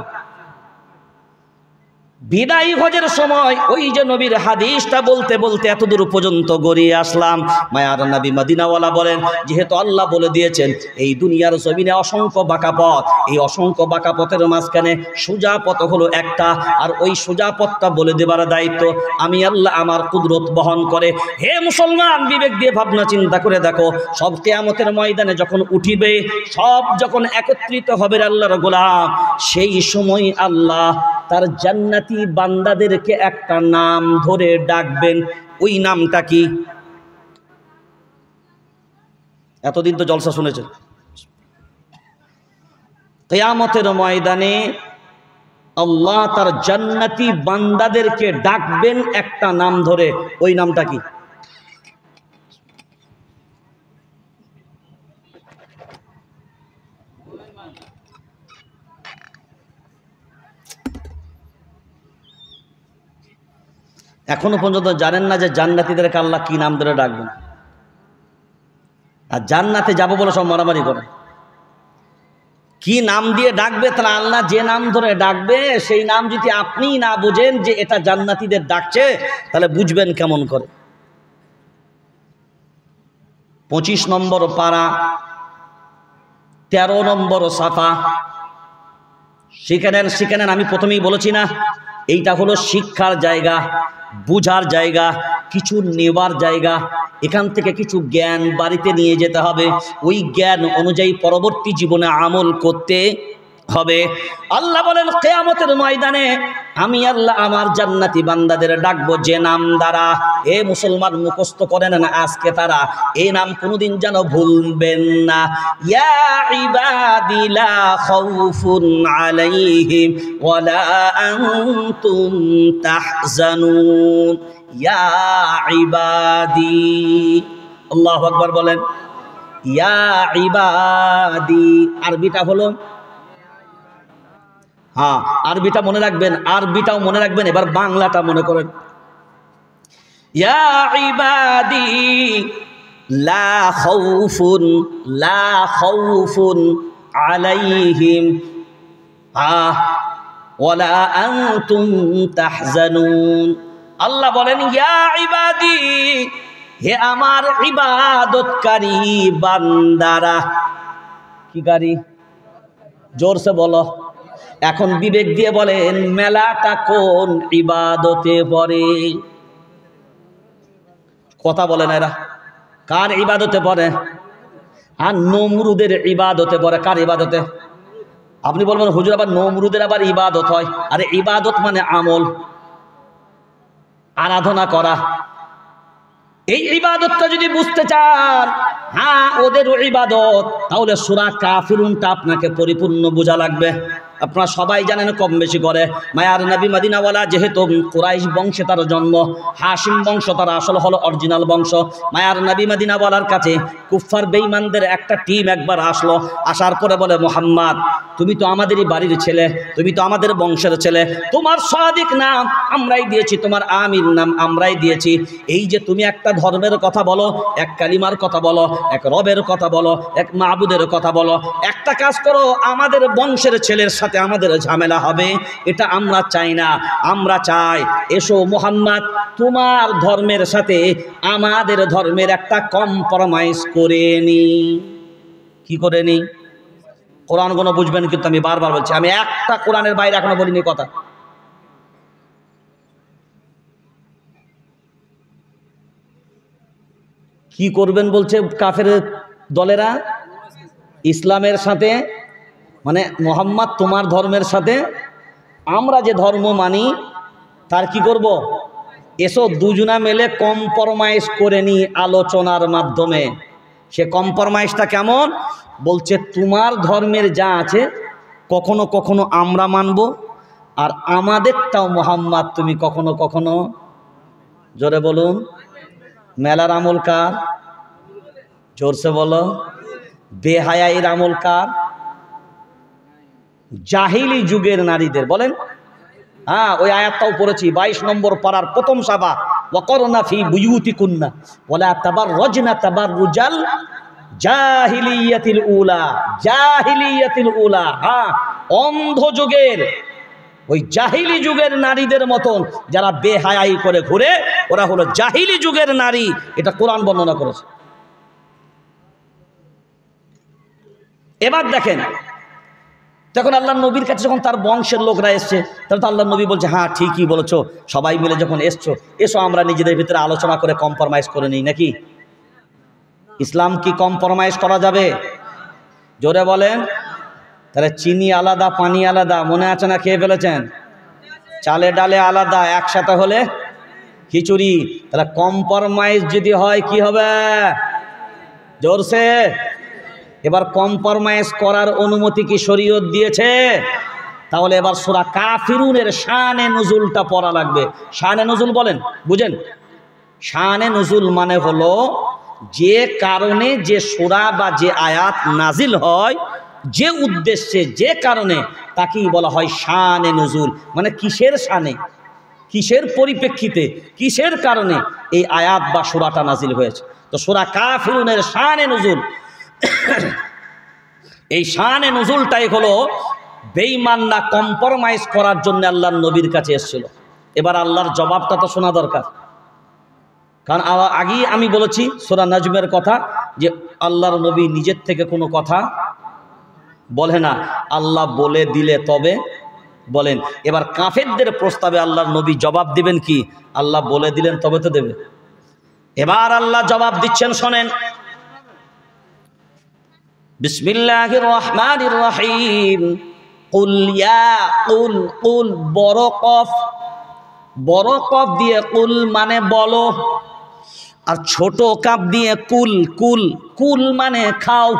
বিদায়ী হজের সময় ওই যে নবীর হাদিসটা বলতে বলতে এত দূর পর্যন্ত গড়িয়ে আসলাম। মায়ার নবী মদিনাওয়ালা বলেন, যেহেতু আল্লাহ বলে দিয়েছেন এই দুনিয়ার জমিনে অসংখ্য বাঁকা পথ, এই অসংখ্য বাঁকা পথের মাঝখানে সোজা পথ হলো একটা, আর ওই সোজা পথটা বলে দেবার দায়িত্ব আমি আল্লাহ আমার কুদরত বহন করে। হে মুসলমান, বিবেক দিয়ে ভাবনা চিন্তা করে দেখো, সব কিয়ামতের ময়দানে যখন উঠিবে, সব যখন একত্রিত হবে আল্লাহর গোলাম, সেই সময় আল্লাহ তার জান্নাতি বান্দাদেরকে একটা নাম ধরে ডাকবেন। ওই নামটা কি? এতদিন তো জলসা শুনেছেন। কিয়ামতের ময়দানে আল্লাহ তার জান্নাতি বান্দাদেরকে ডাকবেন একটা নাম ধরে। ওই নামটা কি? এখনো পর্যন্ত জানেন না যে জান্নাতীদেরকে আল্লাহ কি নাম ধরে ডাকবেন? আর জান্নাতে যাবো বলে সব মারামারি করে। কি নাম দিয়ে ডাকবে? তাহলে আল্লাহ যে নাম ধরে ডাকবে সেই নাম যদি আপনি না বুঝেন যে এটা জান্নাতীদের ডাকছে, তাহলে বুঝবেন কেমন করে? 25 নম্বর পারা, 13 নম্বর সাফা। সেখানে আমি প্রথমেই বলেছি না, এইটা হলো শিক্ষার জায়গা, বুঝার জায়গা, কিছু নেবার জায়গা। এখান থেকে কিছু জ্ঞান বাড়িতে নিয়ে যেতে হবে, ওই জ্ঞান অনুযায়ী পরবর্তী জীবনে আমল করতে হবে। আল্লাহ বলেন কিয়ামতের ময়দানে আমি আল্লাহ আমার জান্নাতি বান্দাদের ডাকবো যে নাম দ্বারা, এ মুসলমান মুখস্থ করে নেন আজকে তারা, এই নাম কোনোদিন যেন ভুলবেন না। ইয়া ইবাদি লা খাউফুন আলাইহিম ওয়ালা আনতুম তাহজানুন। ইয়া ইবাদি, আল্লাহু আকবার বলেন। ইয়া ইবাদি আরবিটা হলো, হ্যাঁ আরবিটা মনে রাখবেন, আরবিটাও মনে রাখবেন, এবার বাংলাটা মনে করেন। ইয়া ইবাদি লা খাউফুন আলাইহিম ওয়ালা আনতুম তাহজানুন। আল্লাহ বলেন ইয়া ইবাদি, হে আমার ইবাদতকারী বান্দারা। কি গাড়ি? জোরসে বলো। এখন বিবেক দিয়ে বলেন মেলাটা কোন ইবাদতে পড়ে? কথা বলেন এরা কার ইবাদতে পড়ে? আর নমরুদের ইবাদতে পড়ে। কার ইবাদতে? আপনি বলবেন হুজুর আবার নমরুদের আবার ইবাদত হয়? আরে ইবাদত মানে আমল, আরাধনা করা। এই ইবাদতটা যদি বুঝতে চান, হ্যাঁ ওদের ইবাদত, তাহলে সূরা কাফিরুনটা আপনাকে পরিপূর্ণ বোঝা লাগবে। আপনারা সবাই জানেন কম বেশি করে, মায়ার নবী মদিনাওয়ালা যেহেতু কুরাইশ বংশে তার জন্ম, হাশিম বংশ তার আসল হলো অরিজিনাল বংশ। মায়ার নবী মদিনাওয়ালার কাছে কুফফার বেঈমানদের একটা টিম একবার আসলো, আসার পরে বলে মুহাম্মদ তুমি তো আমাদেরই বাড়ির ছেলে, তুমি তো আমাদের বংশের ছেলে, তোমার সাদিক নাম আমরাই দিয়েছি, তোমার আমির নাম আমরাই দিয়েছি, এই যে তুমি একটা ধর্মের কথা বলো, এক কালিমার কথা বলো, এক রবের কথা বলো, এক মাবুদের কথা বলো, একটা কাজ করো আমাদের বংশের ছেলের সাথে আমাদের ঝামেলা হবে, এটা আমরা চাই না। আমরা চাই এসো মুহাম্মদ তোমার ধর্মের সাথে আমাদের ধর্মের একটা কম্প্রোমাইজ করে নি। কি করে নি? কোরআন গুলো বুঝবেন, কিন্তু আমি বারবার বলছি, আমি একটা কোরআনের বাইরে এখনো বলিনি কথা। কি করবেন বলছে কাফের দলেরা? ইসলামের সাথে মানে মুহাম্মদ তোমার ধর্মের সাথে আমরা যে ধর্ম মানি তার কি করব? এসো দুজনা মিলে কম্প্রোমাইজ করে নি আলোচনার মাধ্যমে। সে কম্প্রোমাইজটা কেমন? বলছে তোমার ধর্মের যা আছে কখনো কখনো আমরা মানব, আর আমাদেরটাও মুহাম্মদ তুমি কখনো কখনো, জোরে বলুন, মেলার আমল কার? জোরসে বলো। বেহায়াইর আমল কার? জাহিলি যুগের নারীদের। বলেন হ্যাঁ, ওই আয়াতটাও পড়েছি 22 নম্বর পারার প্রথম সাবা, ওয়াকরনা ফি বুয়ুতিকুন্না ওয়ালা তাবাররাজনা তাবাররুজাল জাহিলিয়াতিল উলা। জাহিলিয়াতিল উলা, হ্যাঁ অন্ধ যুগের ওই জাহিলি যুগের নারীদের মতন যারা বেহায়াই করে ঘুরে, ওরা হলো জাহিলি যুগের নারী। এটা কোরআন বর্ণনা করেছে। এবার দেখেন, তখন আল্লাহ নবীর কাছে যখন তার বংশের লোকরা এসছে, তাহলে তো আল্লাহ নবী বলছে, হ্যাঁ ঠিকই বলেছো, সবাই মিলে যখন এসছো, এসো আমরা নিজেদের ভিতরে আলোচনা করে কম্প্রোমাইজ করে নিই নাকি? ইসলাম কি কম্প্রোমাইজ করা যাবে? জোরে বলেন। তাহলে চিনি আলাদা, পানি আলাদা, মনে আছে না? খেয়ে ফেলেছেন। চালে ডালে আলাদা, একসাথে হলে খিচুড়ি। তাহলে কম্প্রোমাইজ যদি হয় কি হবে? জোরসে। এবার কম্প্রোমাইজ করার অনুমতি কি শরীয়ত দিয়েছে? তাহলে এবার সূরা কাফিরুনের শানে নুজুলটা পড়া লাগবে। শানে নুজুল বলেন, বুঝেন? শানে নুজুল মানে হলো যে কারণে যে সূরা বা যে আয়াত নাজিল হয়, যে উদ্দেশ্যে, যে কারণে, তাকেই বলা হয় শানে নুজুল। মানে কিসের শানে, কিসের পরিপ্রেক্ষিতে, কিসের কারণে এই আয়াত বা সূরাটা নাজিল হয়েছে। তো সূরা কাফিরুনের শানে নুজুল, এই শানে নুজুলটাই হলো বেঈমানরা কম্প্রোমাইজ করার জন্য আল্লাহর নবীর কাছে এসেছিল। এবার আল্লাহর জবাবটা তো শোনা দরকার, কারণ আগেই আমি বলেছি সূরা নাজমের কথা, যে আল্লাহর নবী নিজের থেকে কোনো কথা বলে না, আল্লাহ বলে দিলে তবে বলেন। এবার কাফেরদের প্রস্তাবে আল্লাহর নবী জবাব দিবেন কি? আল্লাহ বলে দিলেন তবে তো দেবে। এবার আল্লাহ জবাব দিচ্ছেন, শোনেন। বিসমিল্লাহির রহমানির রহিম। কুল ইয়া কুল, কুল বড় কফ, বড় কফ দিয়ে কুল মানে বলো, আর ছোট কাপ দিয়ে কুল, কুল, কুল মানে খাও।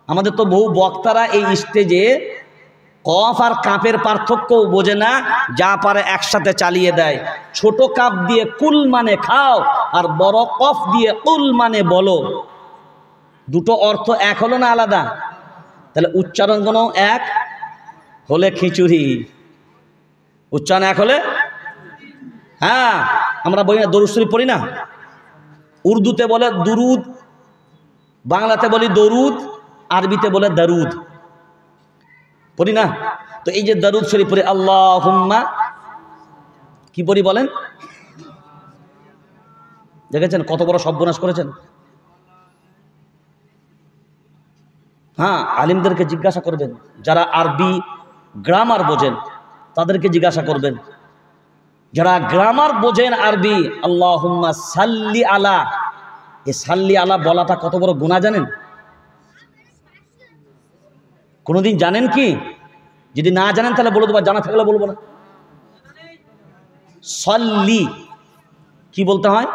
আমাদের তো বহু বক্তারা এই স্টেজে কফ আর কাপের পার্থক্যও বোঝে না, যা পারে একসাথে চালিয়ে দেয়। ছোট কাপ দিয়ে কুল মানে খাও, আর বড় কফ দিয়ে কুল মানে বলো। দুটো অর্থ এক হলো না আলাদা? তাহলে উচ্চারণ কোনো এক হলে খিচুড়ি, উচ্চারণ এক হলে, হ্যাঁ আমরা বলি না দরুদ শরীফ পড়ি না? উর্দুতে বলে দুরুদ, বাংলাতে বলি দরুদ, আরবিতে বলে দারুদ, পড়ি না? তো এই যে দারুদ শরীফ পড়ি, আল্লাহুম্মা কি পড়ি বলেন? দেখেছেন কত বড় সর্বনাশ করেছেন? হ্যাঁ, আলিমদেরকে জিজ্ঞাসা করবেন, যারা আরবি গ্রামার বোঝেন তাদেরকে জিজ্ঞাসা করবেন, যারা গ্রামার বোঝেন আরবি। আল্লাহুম্মা সাল্লি আলা, এই সাল্লি আলা বলাটা কত বড় গুনাহ জানেন? কোনোদিন জানেন কি? যদি না জানেন তাহলে বলে দেবো, জানা থাকলে বলবো না। সল্লি কি বলতে হয়?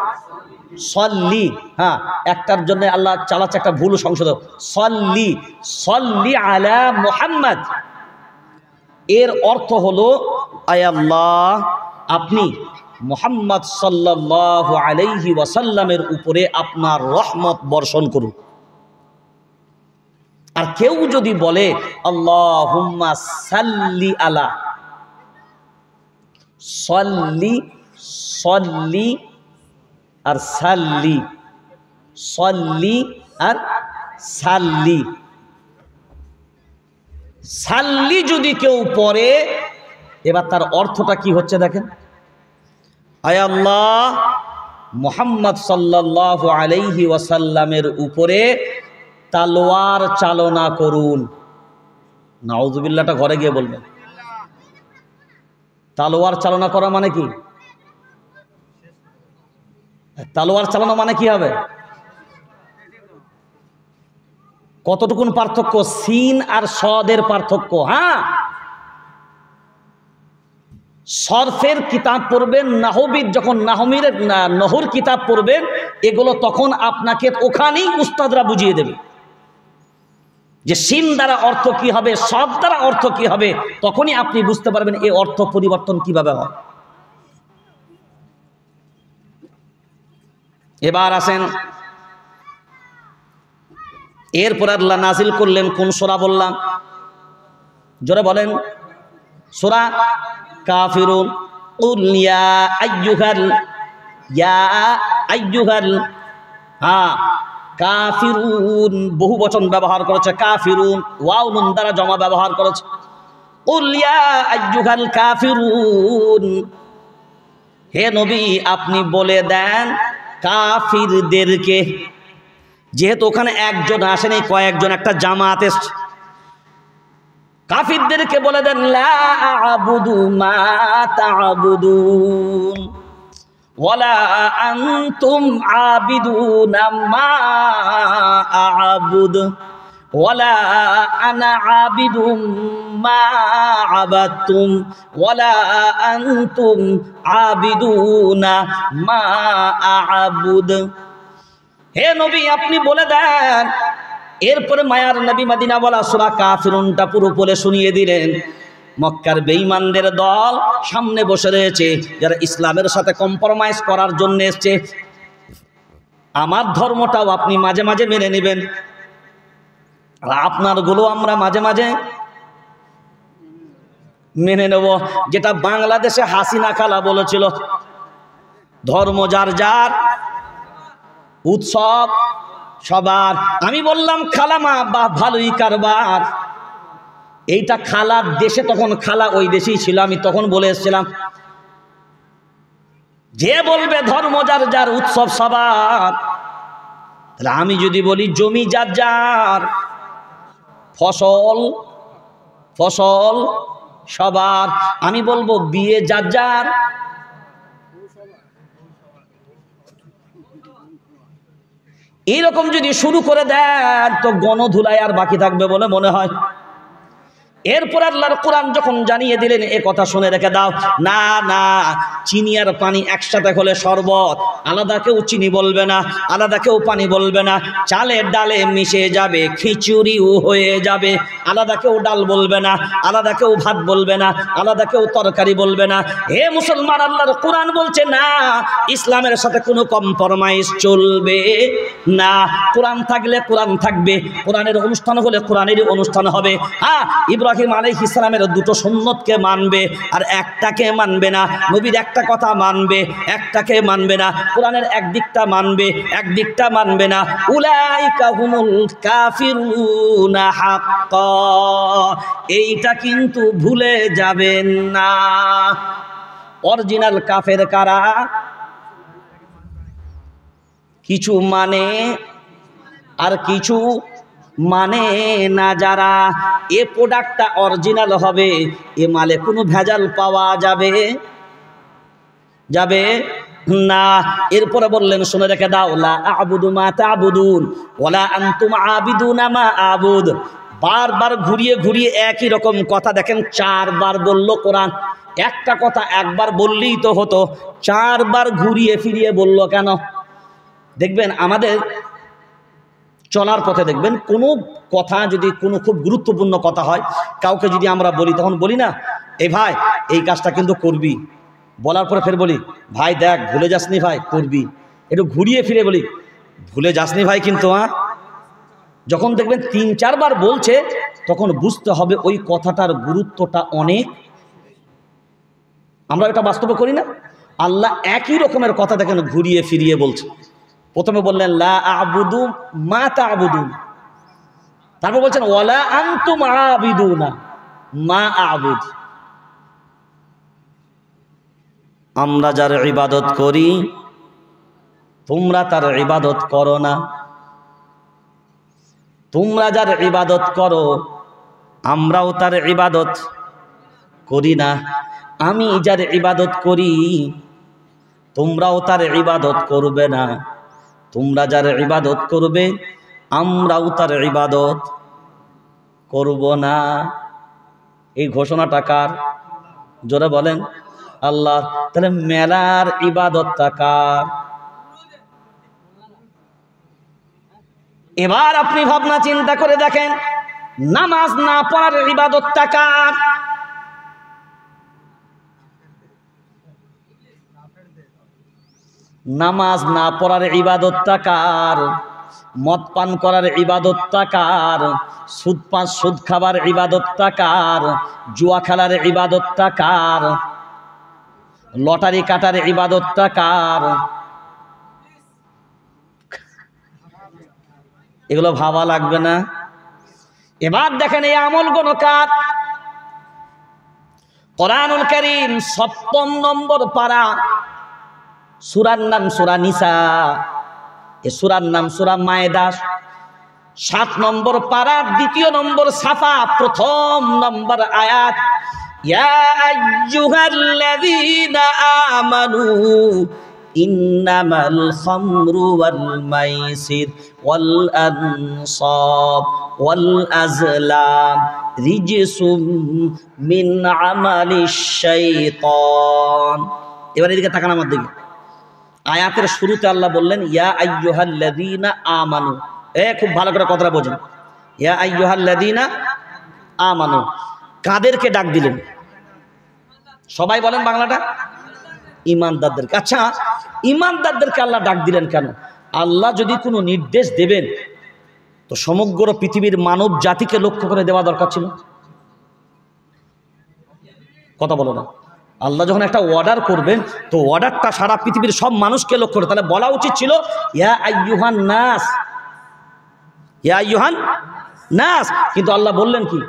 সল্লি। হ্যাঁ, একটার জন্য আল্লাহ চালাচ্ছে একটা ভুল সংশোধন। সল্লি, সল্লি আলা মুহাম্মদ, এর অর্থ হলো আয় আল্লাহ, আপনি মুহাম্মদ সাল্লাল্লাহু আলাইহি ওয়াসাল্লামের উপরে আপনার রহমত বর্ষণ করুন। আর কেউ যদি বলে আল্লাহুম্মা সাল্লি আলা, সল্লি, সল্লি আর সাল্লি, সল্লি আর সাল্লি, সাল্লি যদি কেউ পড়ে, এবার তার অর্থটা কি হচ্ছে দেখেন। আয় আল্লাহ, মুহাম্মদ সাল্লাল্লাহু আলাইহি ওয়াসাল্লামের উপরে তালোয়ার চালনা করুন। নাউযুবিল্লাহটা ঘরে গিয়ে বলবেন। তালোয়ার চালনা করা মানে কি? তালোয়ার চালানো মানে কি হবে? কতটুকুন পার্থক্য? সিন আর সদের পার্থক্য। হ্যাঁ, সরফের কিতাব পড়বেন, নাহবিদ যখন নহর কিতাব পড়বেন, এগুলো তখন আপনাকে ওখানেই উস্তাদরা বুঝিয়ে দেবে যে সিন দ্বারা অর্থ কি হবে, সদ দ্বারা অর্থ কি হবে। তখনই আপনি বুঝতে পারবেন এই অর্থ পরিবর্তন কিভাবে হয়। এবার আসেন, এরপর আল্লাহ নাজিল করলেন কোন সূরা বললাম? জোরে বলেন। সূরা কাফিরুন। কুল ইয়া আইয়ুহাল, হ্যাঁ কাফিরুন বহু বচন ব্যবহার করেছে, কাফিরুন ওয়াও নুন দ্বারা জমা ব্যবহার করেছে। কুল ইয়া আইয়ুহাল কাফিরুন, হে নবী আপনি বলে দেন কাফিরদেরকে, যেহেতু ওখানে একজন আসেনি, কয়েকজন, একটা জামাত এসছে, কাফিরদেরকে বলে দেন লা আ'বুদু মা তা'বুদুন ওয়ালা আনতুম আবিদুনা মা আ'বুদ ওয়ালা আনা আবিদুম মা আবাদতুম ওয়ালা আনতুম আবিদুনা মা আ'বুদ। হে নবী আপনি বলে দেন। এরপরে মায়ার নবী মদিনাওয়ালা সূরা কাফিরুনটা পুরো পড়ে শুনিয়ে দিলেন। মক্কার বেঈমানদের দল সামনে বসে রয়েছে, যারা ইসলামের সাথে কম্প্রোমাইজ করার জন্য এসছে। আমার ধর্মটাও আপনি মাঝে মাঝে মেনে নেবেন, আর আপনার গুলো আমরা মাঝে মাঝে মেনে নেব। যেটা বাংলাদেশে হাসিনা খালা বলেছিল, ধর্ম যার যার, উৎসব সবার। আমি বললাম খালামা বা ভালোই কারবার। এইটা খালার দেশে, তখন খালা ওই দেশেই ছিল, আমি তখন বলে এসেছিলাম, যে বলবে ধর্ম যার যার, উৎসব সবার। তাহলে আমি যদি বলি জমি যার যার, ফসল ফসল সবার, আমি বলবো বিয়ে যার যার, এইরকম যদি শুরু করে দেন তো গণধুলায় আর বাকি থাকবে বলে মনে হয়। এরপর আল্লাহর কোরআন যখন জানিয়ে দিলেন এ কথা শুনে রেখে দাও, না না, চিনি আর পানি একসাথে হলে শরবত, আলাদা কেউ চিনি বলবে না, আলাদা কেউ পানি বলবে না, চালে ডালে মিশে যাবে, খিচুড়িও হয়ে যাবে। আলাদা কেউ ডাল বলবে না, আলাদা কেউ ভাত বলবে না, আলাদা কেউ তরকারি বলবে না। হে মুসলমান, আল্লাহর কোরআন বলছে না, ইসলামের সাথে কোনো কম্প্রোমাইজ চলবে না। কোরআন থাকলে কোরআন থাকবে, কোরআনের অনুষ্ঠান হলে কোরআনেরই অনুষ্ঠান হবে। হ্যাঁ, ইব্রাহিম আলাইহিস সালামের দুটো সুন্নতকে মানবে আর একটাকে মানবে না। নবীর একটা কথা মানবে, একটাকে মানবে না। কোরআনের একদিকটা মানবে, একদিকটা মানবে না। উলাইকা হুমুল কাফিরুনা হাক্কা, এইটা কিন্তু ভুলে যাবেন না। অরিজিনাল কাফের কারা? কিছু মানে আর কিছু মানে না যারা। এ প্রোডাক্টটা অরিজিনাল হবে, এ মালে কোনো ভেজাল পাওয়া যাবে যাবে না। এরপরে বললেন শুনে রেখে দাও, লা আ'বুদু মা তা'বুদুন ওয়ালা আনতুম আবিদুনা মা আ'বুদ। বারবার ঘুরিয়ে ঘুরিয়ে একই রকম কথা, দেখেন 4 বার বলল কোরআন। একটা কথা একবার বললেই তো হতো, 4 বার ঘুরিয়ে ফিরিয়ে বলল কেন? দেখবেন আমাদের চলার পথে দেখবেন কোনো কথা যদি কোনো খুব গুরুত্বপূর্ণ কথা হয়, কাউকে যদি আমরা বলি, তখন বলি না এই ভাই এই কাজটা কিন্তু করবি, বলার পরে ফের বলি ভাই দেখ ভুলে যাসনি ভাই করবি। একটু ঘুরিয়ে ফিরে বলি ভুলে যাসনি ভাই কিন্তু। যখন দেখবেন 3-4 বার বলছে, তখন বুঝতে হবে ওই কথাটার গুরুত্বটা অনেক। আমরা এটা বাস্তবে করি না? আল্লাহ একই রকমের কথা দেখেন ঘুরিয়ে ফিরিয়ে বলছে। প্রথমে বললেন লা আ'বুদু মা তা'বুদুন, তারপর বলছেন ওয়ালা আনতুম আবিদুনা মা আ'বুদ। আমরা যার ইবাদত করি তোমরা তার ইবাদত করো না, তোমরা যার ইবাদত করো আমরাও তার ইবাদত করি না। আমি যার ইবাদত করি তোমরাও তার ইবাদত করবে না, তোমরা যার ইবাদত করবে আমরাও তার ইবাদত করব না। এই ঘোষণাটা কার? জোরে বলেন আল্লাহ। তাহলে মেলার ইবাদতটা কার? এবার আপনি ভাবনা চিন্তা করে দেখেন, নামাজ না পড়ার ইবাদতটা কার? নামাজ না পড়ার ইবাদতটা কার? মদ পান করার ইবাদতটা কার? সুদ খাবার ইবাদতটা কার? জুয়া খেলার ইবাদতটা কার? লটারি কাটার ইবাদতটা কার? এগুলো ভাবা লাগবে না? এবার দেখেন এই আমলগুলো কার? কোরআনুল কারীম 56 নম্বর পারা, সূরার নাম সূরা নিসা, এ সূরার নাম সূরা মায়েদা। 7 নম্বর পারা, 2 নম্বর সাফা, 1 নম্বর আয়াত, ইয়া আইয়ুহাল্লাযীনা আমানু ইন্নামাল খামরু ওয়াল মাইসির ওয়াল আনসাব ওয়াল আজলাম রিজসুম মিন আমালিশ শাইতান। এবার এদিকে তাকান আমার দিকে। আয়াতের শুরুতে আল্লাহ বললেন ইয়া আইয়ুহাল্লাযীনা আমানু। খুব ভালো করে কথাটা বোঝেন। ইয়া আইয়ুহাল্লাযীনা আমানু, কাদেরকে ডাক দিলেন? সবাই বলেন বাংলাটা। ঈমানদারদেরকে। আচ্ছা, ঈমানদারদেরকে আল্লাহ ডাক দিলেন কেন? আল্লাহ যদি কোনো নির্দেশ দেবেন তো সমগ্র পৃথিবীর মানব জাতিকে লক্ষ্য করে দেওয়া দরকার ছিল। কথা বলো না। আল্লাহ যখন একটা অর্ডার করবেন তো অর্ডারটা সারা পৃথিবীর সব মানুষকে লক্ষ্য করে, তাহলে বলা উচিত ছিল ইয়া আইয়ুহান নাস, ইয়া আইয়ুহান নাস। কিন্তু আল্লাহ বললেন কি?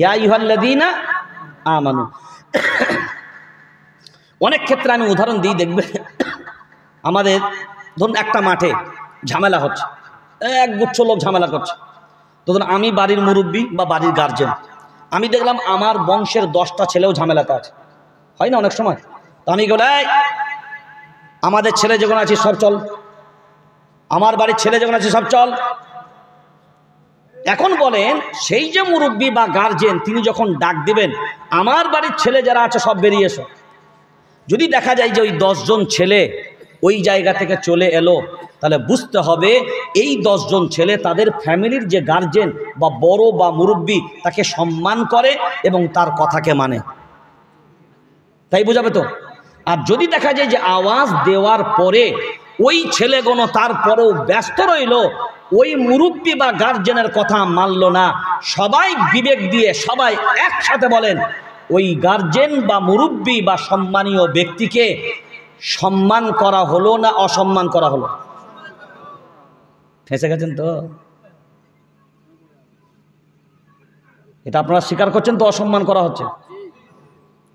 ইয়া আইয়ুহাল্লাযীনা আমানু। অনেক ক্ষেত্রে আমি উদাহরণ দিই, দেখবে আমাদের ধরুন একটা মাঠে ঝামেলা হচ্ছে, এক গুচ্ছ লোক ঝামেলা করছে। তো ধরুন আমি বাড়ির মুরব্বী বা বাড়ির গার্জেন, আমি দেখলাম আমার বংশের 10টা ছেলেও ঝামেলাতে আছে, হয় না অনেক সময়? তো আমি বলি আমাদের ছেলে যখন আছে সব চল, আমার বাড়ির ছেলে যখন আছে সব চল। এখন বলেন সেই যে মুরব্বী বা গার্জেন তিনি যখন ডাক দিবেন আমার বাড়ির ছেলে যারা আছে সব বেরিয়ে এসো, যদি দেখা যায় যে ওই 10 জন ছেলে ওই জায়গা থেকে চলে এলো, তাহলে বুঝতে হবে এই 10 জন ছেলে তাদের ফ্যামিলির যে গার্জেন বা বড় বা মুরব্বী তাকে সম্মান করে এবং তার কথাকে মানে, তাই বোঝাবে তো। আর যদি দেখা যায় যে আওয়াজ দেওয়ার পরে ওই ছেলেগুলো তারপরেও ব্যস্ত রইল, ওই মুরব্বী বা গার্জেনের কথা মানল না, সবাই বিবেক দিয়ে সবাই একসাথে বলেন ওই গার্জেন বা মুরব্বী বা সম্মানীয় ব্যক্তিকে সম্মান করা হলো না অসম্মান করা হলো? ফেঁসে গেছেন তো। এটা আপনারা স্বীকার করছেন তো অসম্মান করা হচ্ছে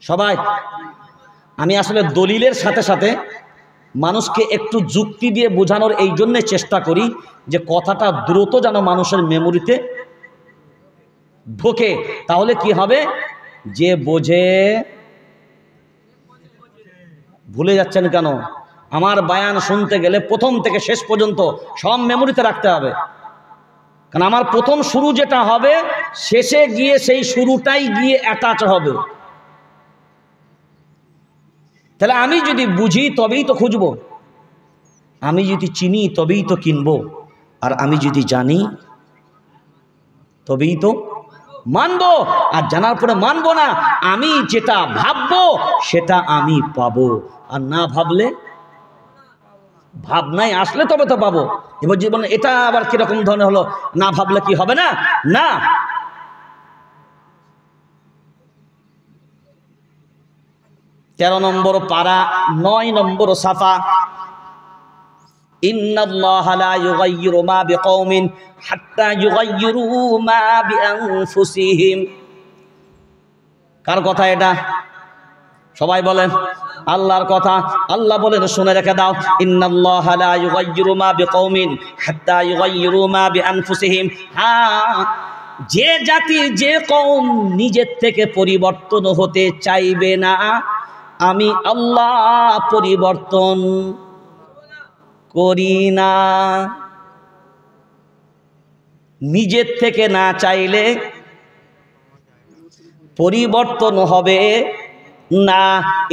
সবাই। আমি আসলে দলিলের সাথে সাথে মানুষকে একটু যুক্তি দিয়ে বোঝানোর এই জন্যে চেষ্টা করি যে কথাটা দ্রুত যেন মানুষের মেমোরিতে ঢোকে। তাহলে কি হবে, যে বোঝে। ভুলে যাচ্ছেন কেন? আমার বায়ান শুনতে গেলে প্রথম থেকে শেষ পর্যন্ত সব মেমোরিতে রাখতে হবে, কারণ আমার প্রথম শুরু যেটা হবে শেষে গিয়ে সেই শুরুটাই গিয়ে অ্যাটাচ হবে। তাহলে আমি যদি বুঝি তবেই তো খুঁজবো, আমি যদি চিনি তবেই তো কিনবো, আর আমি যদি জানি তবেই তো মানবো। আর জানার পরে মানবো না, আমি যেটা ভাববো সেটা আমি পাবো, আর না ভাবলে ভাবনায় আসলে তবে তো পাবো। এবার জীবনে এটা আবার কিরকম ধরনের হলো, না ভাবলে কি হবে না? না। তেরো নম্বর পারা, 9 নম্বর সাফা, ইন্নাল্লাহা লা ইউগাইয়িরু মা বিকওমিন হাত্তা ইউগাইয়িরু মা বিআনফুসিহিম। কার কথা এটা? সবাই বলেন। আল্লাহর কথা। আল্লাহ বলেন শুনে রেখে দাও, ইন্নাল্লাহা লা ইউগাইয়িরু মা বিকওমিন হাত্তা ইউগাইয়িরু মা বিআনফুসিহিম। হ্যাঁ, যে জাতি যে কওম নিজের থেকে পরিবর্তন হতে চাইবে না, আমি আল্লাহ পরিবর্তন করি না। নিজের থেকে না চাইলে পরিবর্তন হবে না।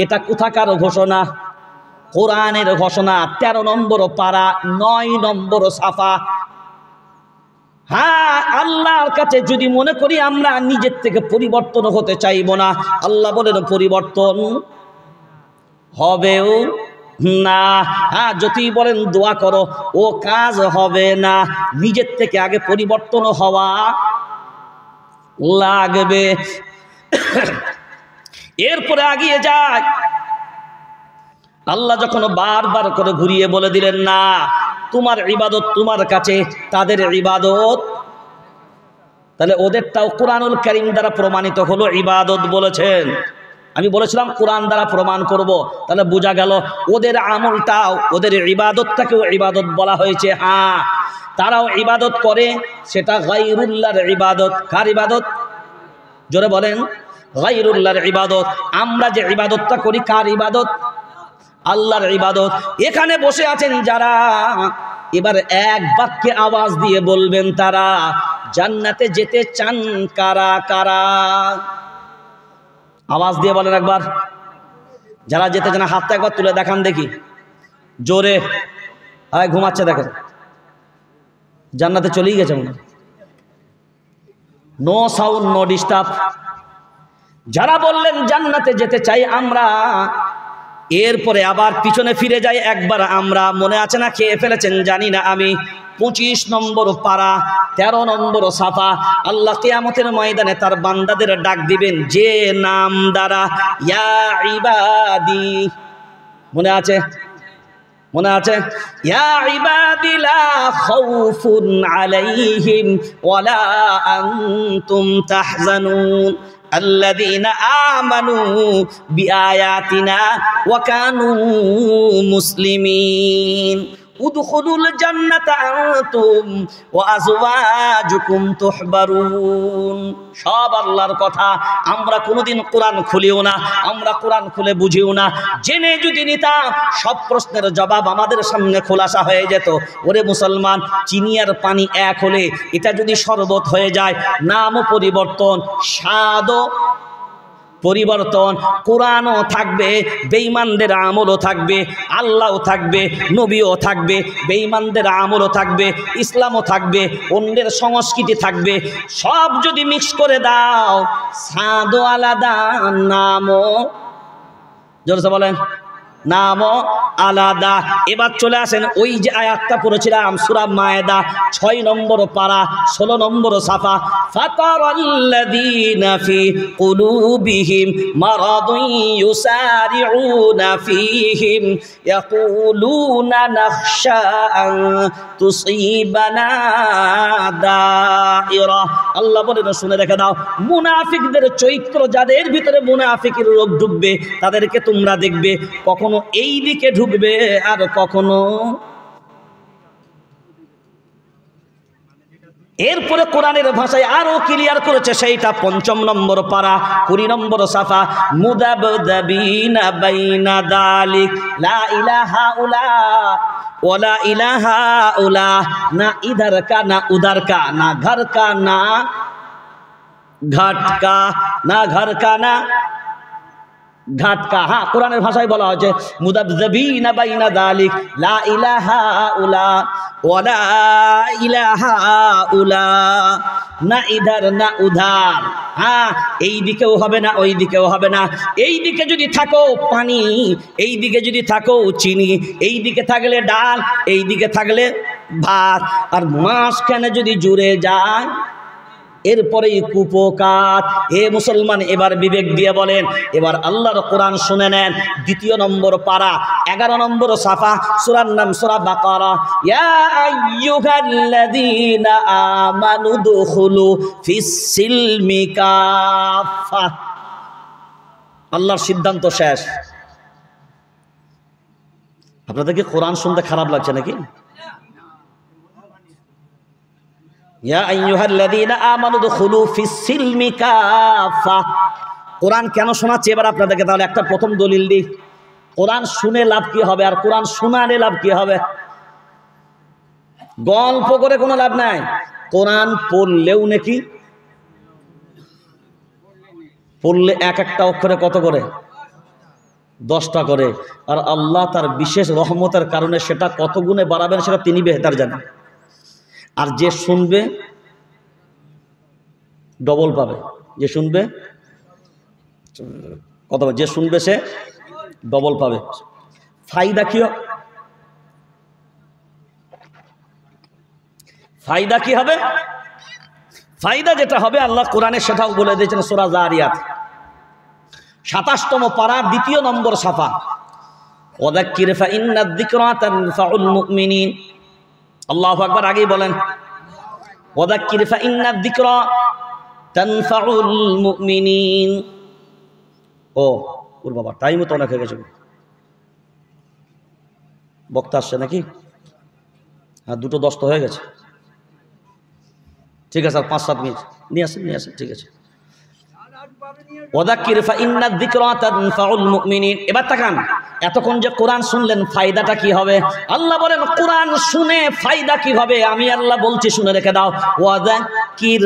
এটা কোথাকার ঘোষণা? কোরআনের ঘোষণা। 13 নম্বর পারা, 9 নম্বর সাফা। হ্যাঁ, আল্লাহর কাছে যদি মনে করি আমরা নিজের থেকে পরিবর্তন হতে চাইব না, আল্লাহ বলেন পরিবর্তন হবেও না। হ্যাঁ, যদি বলেন দোয়া করো, ও কাজ হবে না। নিজের থেকে আগে পরিবর্তন হওয়া লাগবে, এরপরে আগিয়ে যায়। আল্লাহ যখন বারবার করে ঘুরিয়ে বলে দিলেন না, তোমার ইবাদত তোমার কাছে, তাদের ইবাদত তাহলে ওদেরটাও কোরআনুল কারীম দ্বারা প্রমাণিত হলো ইবাদত বলেছেন। আমি বলেছিলাম কোরআন দ্বারা প্রমাণ করব, তাহলে বোঝা গেল ওদের আমলটাও, ওদের ইবাদতটাকেও ইবাদত বলা হয়েছে। হ্যাঁ, তারাও ইবাদত করে, সেটা গায়রুল্লাহর ইবাদত। কার ইবাদত? জোরে বলেন, গায়রুল্লাহর ইবাদত। আমরা যে ইবাদতটা করি কার ইবাদত? আল্লাহর ইবাদত। এখানে বসে আছেন যারা, এবার এক বাক্যে আওয়াজ দিয়ে বলবেন তারা জান্নাতে যেতে চান কারা কারা? আওয়াজ দিয়ে বলেন একবার। যারা যেতে চান হাতটা একবার তুলে দেখান দেখি জোরে। আয় ঘুমাচ্ছে দেখেন, জান্নাতে চলেই গেছে মনে। No sound, no disturb. যারা বললেন জান্নাতে যেতে চাই আমরা, এরপরে আবার পিছনে ফিরে যাই একবার আমরা। মনে আছে না? খেয়ে ফেলেছেন জানি না আমি। 25 নম্বর পারা, 13 নম্বর সাফা। আল্লাহ কিয়ামতের ময়দানে তার বান্দাদের ডাক দিবেন যে নাম দ্বারা, ইয়া ইবাদি। মনে আছে? মনে আছে? ইয়া ইবাদি লা খাউফুন আলাইহিম ওয়ালা আনতুম তাহজানুন আল্লাযীনা আমানু বিআয়াতিনা ওয়া কানু মুসলিমিন উদখুলুল জান্নাতা আনতুম ওয়া আজওয়াজুকুম তুহবারুন। সব আল্লাহর কথা। আমরা কোনোদিন কোরআন খুলিও না, আমরা কোরআন খুলে বুঝিও না। জেনে যদি নিতাম সব প্রশ্নের জবাব আমাদের সামনে খোলাসা হয়ে যেত। ওরে মুসলমান, চিনি আর পানি এক হলে এটা যদি শরবত হয়ে যায়, নামও পরিবর্তন, স্বাদও পরিবর্তন। কোরআনও থাকবে, বেঈমানদের আমলও থাকবে, আল্লাহও থাকবে, নবীও থাকবে, বেঈমানদের আমলও থাকবে, ইসলামও থাকবে, অন্যের সংস্কৃতি থাকবে। সব যদি মিক্স করে দাও, স্বাদও আলাদা, নামও, জোরসে বলেন, নামও আলাদা। এবার চলে আসেন ওই যে আয়াতটা পড়েছিলাম সূরা মায়েদা 6 নম্বর পারা 16 নম্বর সাফা। ফাতারাল্লাযীনা ফি কুলুবিহিম মারাদুন ইউসারিউনা ফীহিম ইয়াকুলুনা নাখশা আন তুসিবানা দায়রা। আল্লাহ বলেন শুনে রেখে দাও, মুনাফিকদের চরিত্র, যাদের ভিতরে মুনাফিকের রোগ ঢুকবে তাদেরকে তোমরা দেখবে কখনো এই দিকে ঢুকবে আর কখনো। এরপরে কোরআনের ভাষায় আরো ক্লিয়ার করেছে, সেইটা 5 নম্বর পারা 20 নম্বর সাফা। মুদাবদাবিনা বাইনা যালিক লা ইলাহা উলা ওয়ালা ইলাহা উলা। না ইধার কা না উধার কা, না ঘর কা না ঘাট কা, না ঘর কা না ঘাট কা। হ্যাঁ, কোরআনের ভাষায় বলা হয়েছে মুদাবদাবিনা বাইনা যালিক লা ইলাহা উলা ওয়ালা ইলাহা উলা। না ইধার না উধার। হ্যাঁ, এই দিকেও হবে না, ওই দিকেও হবে না। এই দিকে যদি থাকো পানি, এই দিকে যদি থাকো চিনি, এই দিকে থাকলে ডাল, এই দিকে থাকলে ভাত, আর মাঝখানে যদি জুড়ে যায় এরপরেই কুপোকাত। এ মুসলমান, এবার বিবেক দিয়ে বলেন, এবার আল্লাহর কোরআন শুনে নেন। 2 নম্বর পারা 11 নম্বর সাফা, সূরার নাম সূরা বাকারা। ইয়া আইয়ুহাল্লাযীনা আমানু দুখুলু ফিস সিলমি কাফা। আল্লাহর সিদ্ধান্ত শেষ। আপনাদেরকে কোরআন শুনতে খারাপ লাগছে নাকি? ইয়া আইয়ুহাল্লাযীনা আমানু দুখুলু ফিস সিলমি কাফা। কোরআন কেন শোনাচ্ছে এবার আপনাদেরকে? তাহলে একটা প্রথম দলিল দিই। কোরআন শুনে লাভ কি হবে আর কোরআন শোনালে লাভ কি হবে? গল্প করে কোনো লাভ নাই। কোরআন পড়লেও নাকি, পড়লে এক একটা অক্ষরে কত করে? 10টা করে। আর আল্লাহ তার বিশেষ রহমতের কারণে সেটা কত গুণে বাড়াবেন সেটা তিনি বেহতার জানেন। আর যে শুনবে ডবল পাবে, যে শুনবে কত, যে শুনবে সে ডবল পাবে। ফায়দা কি? ফায়দা কি হবে? ফায়দা যেটা হবে আল্লাহ কোরআনে সেটাও বলে দিয়েছেন সূরা যারিয়াত 27তম পারা 2 নম্বর সাফা। ওয়াযাক্কির ফাইন্নায যিকরা তানফাউল মুমিনিন। আল্লাহু আকবার। আগেই বলেন ওয়াযাক্কির ফাইন্না যিকরা তানফাউল মুমিনিন। ওর বাবা টাইমও তো অনেক হয়ে গেছে, বক্তা আসছে নাকি? হ্যাঁ 2:10 তো হয়ে গেছে, ঠিক আছে আর 5-7 মিনিট নিয়ে আসেন ঠিক আছে। ওয়াযাক্কির ফাইন্না যিকরা তানফাউল মুমিনিন। এবার তাকান, এতক্ষণ যে কোরআন শুনলেন ফায়দাটা কি হবে? আল্লাহ বলেন কোরআন শুনে ফায়দা কি হবে আমি আল্লাহ বলছি, শুনে রেখে দাও। ওয়াযাক্কির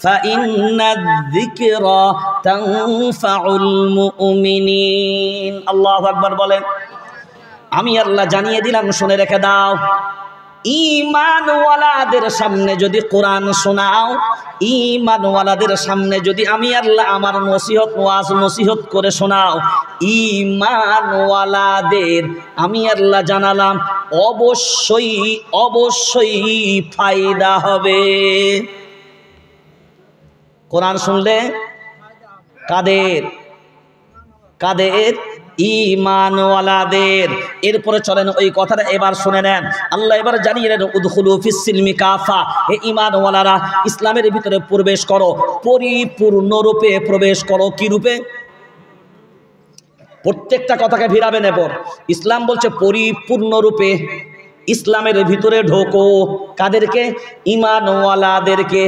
ফাইন্না যিকরা তানফাউল মুমিনিন। আল্লাহু আকবার বলেন। আমি আল্লাহ জানিয়ে দিলাম, শুনে রেখে দাও। ঈমানওয়ালাদের সামনে যদি কোরআন শোনাও, ঈমানওয়ালাদের সামনে যদি আমি আল্লাহ আমার নসিহত করে শোনাও, ঈমানওয়ালাদের আমি আল্লাহ জানালাম অবশ্যই ফায়দা হবে। কোরআন শুনলে কাদের? ঈমানওয়ালাদের। এরপরে চলেন ওই কথাটা এবার শুনে নেন। আল্লাহ এবার জানিয়ে দেন উদখুলু ফিস সিলমি কাফা, হে ঈমানওয়ালারা ইসলামের ভিতরে প্রবেশ করো, পরিপূর্ণরূপে প্রবেশ করো। কি রূপে? প্রত্যেকটা কথাকে ভিড়াবেন। এরপর ইসলাম বলছে পরিপূর্ণরূপে ইসলামের ভিতরে ঢোকো। কাদেরকে? ঈমানওয়ালাদেরকে।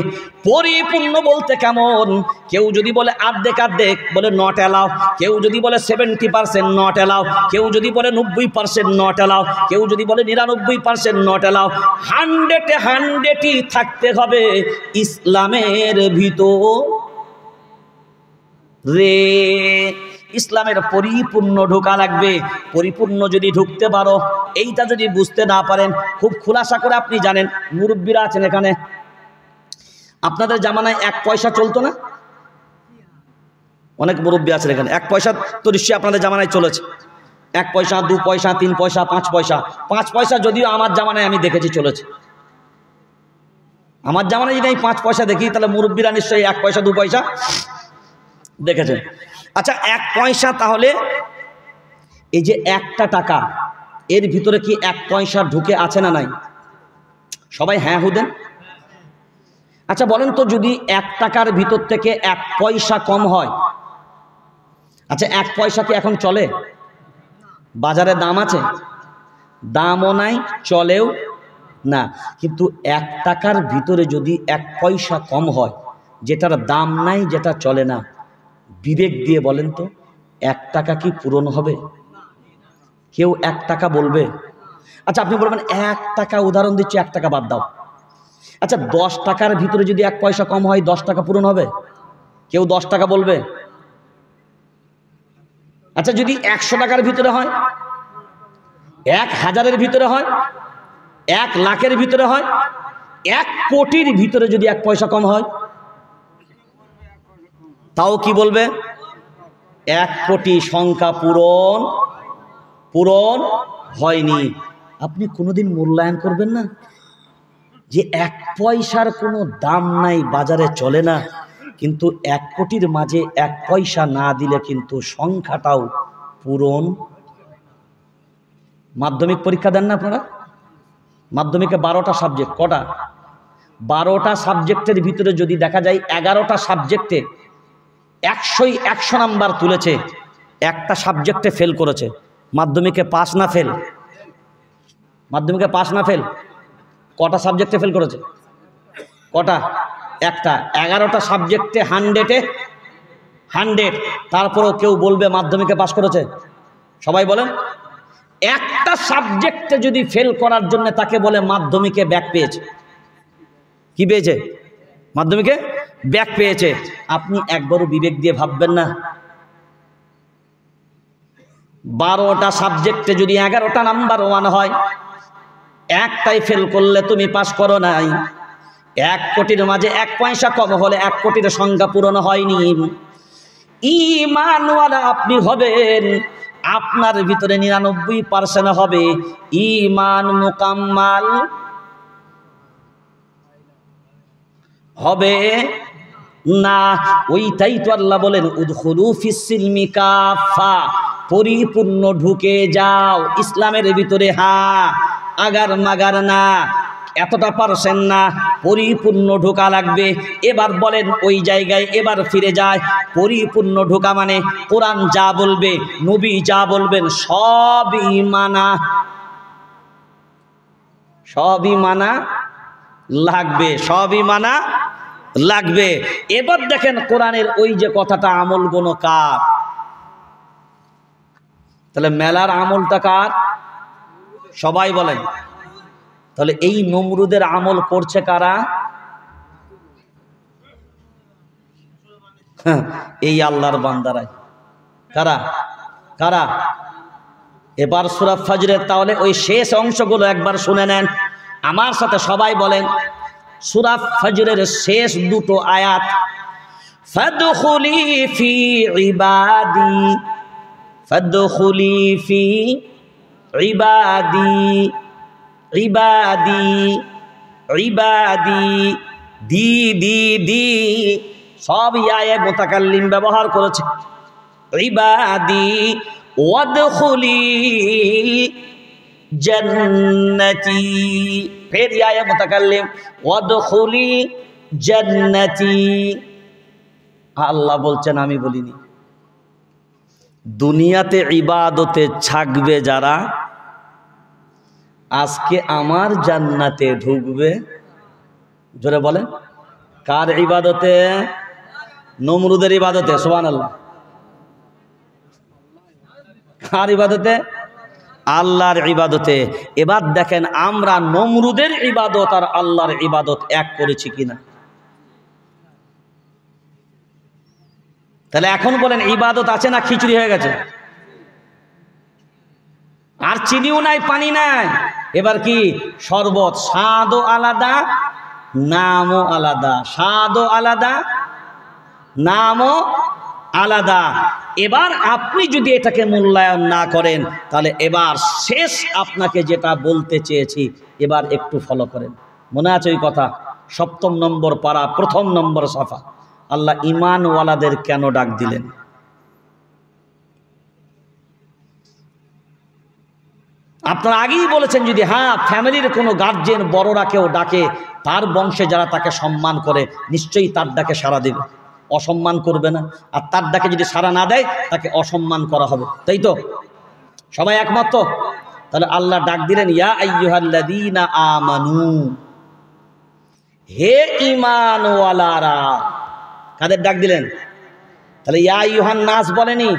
পরিপূর্ণ বলতে কেমন? কেউ যদি বলে আর্ধেক বলে নট অ্যালাউ, কেউ যদি বলে 70% নট অ্যালাউ, কেউ যদি বলে 90% নট অ্যালাউ, কেউ যদি বলে 99% নট অ্যালাউ। 100-100ই থাকতে হবে ইসলামের ভিতরে। ইসলামের পরিপূর্ণ ঢোকা লাগবে। পরিপূর্ণ যদি ঢুকতে পারো, এইটা যদি বুঝতে না পারেন, খুব খুলাসা করে আপনি জানেন, মুরব্বীরা আছেন এখানে, আপনাদের জামানায় 1 পয়সা চলতো না? অনেক মুরব্বী আছেন এখানে। 1 পয়সা তো নিশ্চয়ই আপনাদের জামানায় চলেছে। 1 পয়সা, 2 পয়সা, 3 পয়সা, 5 পয়সা। 5 পয়সা যদিও আমার জামানায় আমি দেখেছি চলেছে। আমার জামানায় যদি আমি 5 পয়সা দেখি, তাহলে মুরব্বীরা নিশ্চয়ই 1 পয়সা 2 পয়সা দেখেছেন। আচ্ছা 1 পয়সা, তাহলে এই যে 1টা টাকা, এর ভিতরে কি 1 পয়সা ঢুকে আছে না নাই? সবাই হ্যাঁ হুদেন। আচ্ছা বলেন তো, যদি 1 টাকার ভিতর থেকে 1 পয়সা কম হয়, আচ্ছা 1 পয়সা কি এখন চলে? বাজারে দাম আছে? দামও নাই, চলেও না। কিন্তু 1 টাকার ভিতরে যদি 1 পয়সা কম হয়, যেটার দাম নাই, যেটা চলে না, বিবেক দিয়ে বলেন তো 1 টাকা কি পূরণ হবে? কেউ 1 টাকা বলবে? আচ্ছা আপনি বলবেন 1 টাকা, উদাহরণ দিচ্ছি, 1 টাকা বাদ দাও। আচ্ছা 10 টাকার ভিতরে যদি 1 পয়সা কম হয়, 10 টাকা পূরণ হবে? কেউ 10 টাকা বলবে? আচ্ছা যদি 100 টাকার ভিতরে হয়, 1000-এর ভিতরে হয়, 1 লাখের ভিতরে হয়, 1 কোটির ভিতরে যদি 1 পয়সা কম হয়, তাও কি বলবে? 1 কোটি সংখ্যা পূরণ হয়নি। আপনি কোনোদিন মূল্যায়ন করবেন না যে 1 পয়সার কোনো দাম নাই, বাজারে চলে না, কিন্তু 1 কোটির মাঝে 1 পয়সা না দিলে কিন্তু সংখ্যাটাও পূরণ। মাধ্যমিক পরীক্ষা দেন না আপনারা? মাধ্যমিকে 12টা সাবজেক্ট। কটা? 12টা সাবজেক্টের ভিতরে যদি দেখা যায় 11টা সাবজেক্টে 100 নাম্বার তুলেছে, একটা সাবজেক্টে ফেল করেছে, মাধ্যমিকে পাস না ফেল? মাধ্যমিকে পাস না ফেল? কটা সাবজেক্টে ফেল করেছে? কটা? একটা। 11টা সাবজেক্টে 100, তারপরেও কেউ বলবে মাধ্যমিকে পাস করেছে? সবাই বলেন। একটা সাবজেক্টে যদি ফেল করার জন্য তাকে বলে মাধ্যমিকে ব্যাক পেয়েছে। কি পেয়েছে? মাধ্যমিকে ব্যাক পেয়েছে। আপনি একবারও বিবেক দিয়ে ভাববেন না? 12টা সাবজেক্টে যদি 11টা নাম্বার 1 হয়, একটাই ফেল করলে তুমি পাস করো নাই। 1 কোটির মাঝে 1 পয়সা কম হলে 1 কোটির সংখ্যা পূরণ হয়নি। ঈমানওয়ালা আপনি হবেন, আপনার ভিতরে 99% হবে ঈমান মুকাম্মাল হবে না। ওইটাই তো আল্লাহ বলেন উদখুলু ফিস সিলমি কাফা, পরিপূর্ণ ঢুকে যাও ইসলামের ভিতরে। হ্যাঁ, আগার মাগার না। এতটা পারছেন না, পরিপূর্ণ ঢোকা লাগবে। এবার বলেন ওই জায়গায় এবার ফিরে যায়। পরিপূর্ণ ঢোকা মানে কোরআন যা বলবে, নবী যা বলবেন সবই মানা, সবই মানা লাগবে, সবই মানা লাগবে। এবার দেখেন কোরআনের ওই যে কথাটা আমল গুণ কার, তাহলে মেলার আমলটা কার? সবাই বলেন। তাহলে এই নমরুদের আমল করছে কারা? এই আল্লাহর বান্দারাই। কারা কারা? এবার সূরা ফজরের তাহলে ওই শেষ অংশগুলো একবার শুনে নেন আমার সাথে, সবাই বলেন। সূরা ফজরের শেষ দুটো আয়াত, ফাদখুলি ফি ইবাদি, ফাদখুলি ফি ইবাদি, ইবাদি ইবাদি, দি দি দি, সব ইয়ায়ে মুতাকাল্লিম ব্যবহার করেছে। ইবাদি ওয়াদখুলি জান্নাতি, ফের ইয়ায়ে মুতাকাল্লিম ওয়াদখুলি জান্নাতি। আল্লাহ বলছেন আমি বলিনি। দুনিয়াতে ইবাদতে থাকবে যারা, আজকে আমার জান্নাতে ঢুকবে। জোরে বলেন। কার ইবাদতে? নমরুদের ইবাদতে। সুবহানাল্লাহ। কার ইবাদতে? আল্লাহর ইবাদতে। এবার দেখেন আমরা নমরুদের ইবাদত আর আল্লাহর ইবাদত এক করেছি কিনা। তাহলে এখন বলেন ইবাদত আছে না খিচুড়ি হয়ে গেছে? আর চিনিও নাই, পানি নাই, এবার কি শরবত। স্বাদও আলাদা, নামও আলাদা। স্বাদও আলাদা, নামও আলাদা। এবার আপনি যদি এটাকে মূল্যায়ন না করেন, তাহলে এবার শেষ আপনাকে যেটা বলতে চেয়েছি এবার একটু ফলো করেন। মনে আছে ওই কথা? 7 নম্বর পারা 1 নম্বর সাফা। আল্লাহ ঈমানওয়ালাদের কেন ডাক দিলেন? আপনারা আগেই বলেছেন যদি হ্যাঁ ফ্যামিলির কোনো গার্জেন বড়রা কেউ ডাকে, তার বংশে যারা তাকে সম্মান করে নিশ্চয়ই তার ডাকে সাড়া দেবে, অসম্মান করবে না। আর তার ডাকে যদি সাড়া না দেয় তাকে অসম্মান করা হবে, তাই তো? সবাই একমত তো? তাহলে আল্লাহ ডাক দিলেন ইয়া আইয়ুহাল্লাযীনা আমানু, হে ঈমানওয়ালারা। কাদের ডাক দিলেন? তাহলে ইয়া আইয়ুহান নাস বলেনি,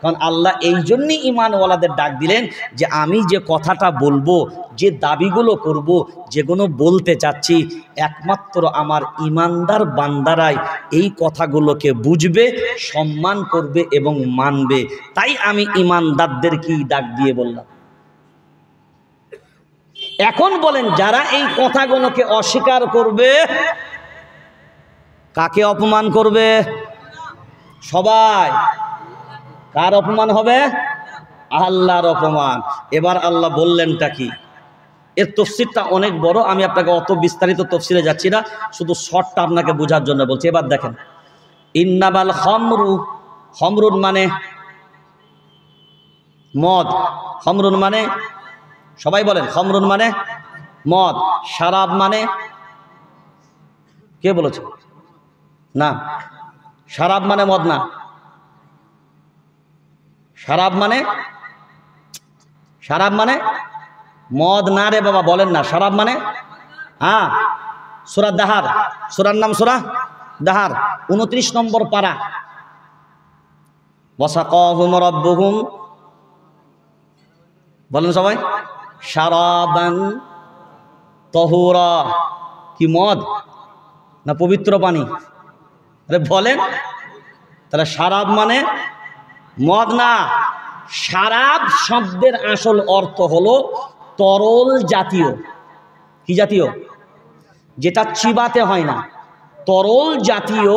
কারণ আল্লাহ এই জন্যই ঈমানওয়ালাদের ডাক দিলেন যে আমি যে কথাটা বলবো, যে দাবিগুলো করব, যেগুলো বলতে চাচ্ছি, একমাত্র আমার ঈমানদার বান্দারাই এই কথাগুলোকে বুঝবে, সম্মান করবে এবং মানবে। তাই আমি ঈমানদারদেরকেই ডাক দিয়ে বললাম। এখন বলেন যারা এই কথাগুলোকে অস্বীকার করবে, কাকে অপমান করবে? সবাই। কার অপমান হবে? আল্লাহর অপমান। এবার আল্লাহ বললেনটা কি? এর তফসিরটা অনেক বড়, আমি আপনাকে অত বিস্তারিত তফসিরে যাচ্ছি না, শুধু শর্টটা আপনাকে বোঝার জন্য বলছি। এবার দেখেন, ইন্নামাল খামরু, খামরুন মানে মদ। খামরুন মানে, সবাই বলেন, খামরুন মানে মদ। শারাব মানে, কে বলেছে? না, শারাব মানে মদ না। শারাব মানে, শারাব মানে মদ না রে বাবা, বলেন না। শারাব মানে হ্যাঁ, সূরা দাহার, সূরার নাম সূরা দাহার, 29 নম্বর পারা। ওয়াসাকাহুম রাব্বুহুম, বলেন সবাই, শারাবান তাহুরা। কি মদ না পবিত্র পানি? আরে বলেন। তাহলে শারাব মানে মদ না। শারাব শব্দের আসল অর্থ হলো তরল জাতীয়। কি জাতীয়? যেটা চিবাতে হয় না। তরল জাতীয়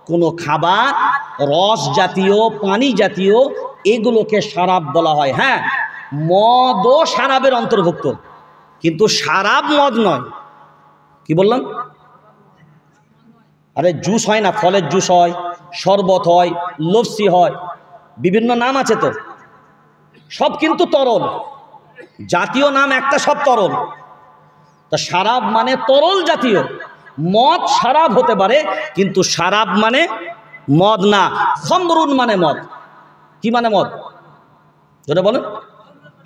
কোনো খাবার, রস জাতীয়, পানি জাতীয়, এগুলোকে শারাব বলা হয়। হ্যাঁ, মদও শারাবের অন্তর্ভুক্ত, কিন্তু শারাব মদ নয়। কি বললাম? আরে জুস হয় না, ফলের জুস হয়, শরবত হয়, লস্যি হয়, বিভিন্ন নাম আছে তো, সব কিন্তু তরল। জাতীয় নাম একটা, সব তরল। তা শারাব মানে তরল জাতীয়, মদ শারাব হতে পারে, কিন্তু শারাব মানে মদ না। খামরুন মানে মদ। কি মানে মদ? যেটা বলেন,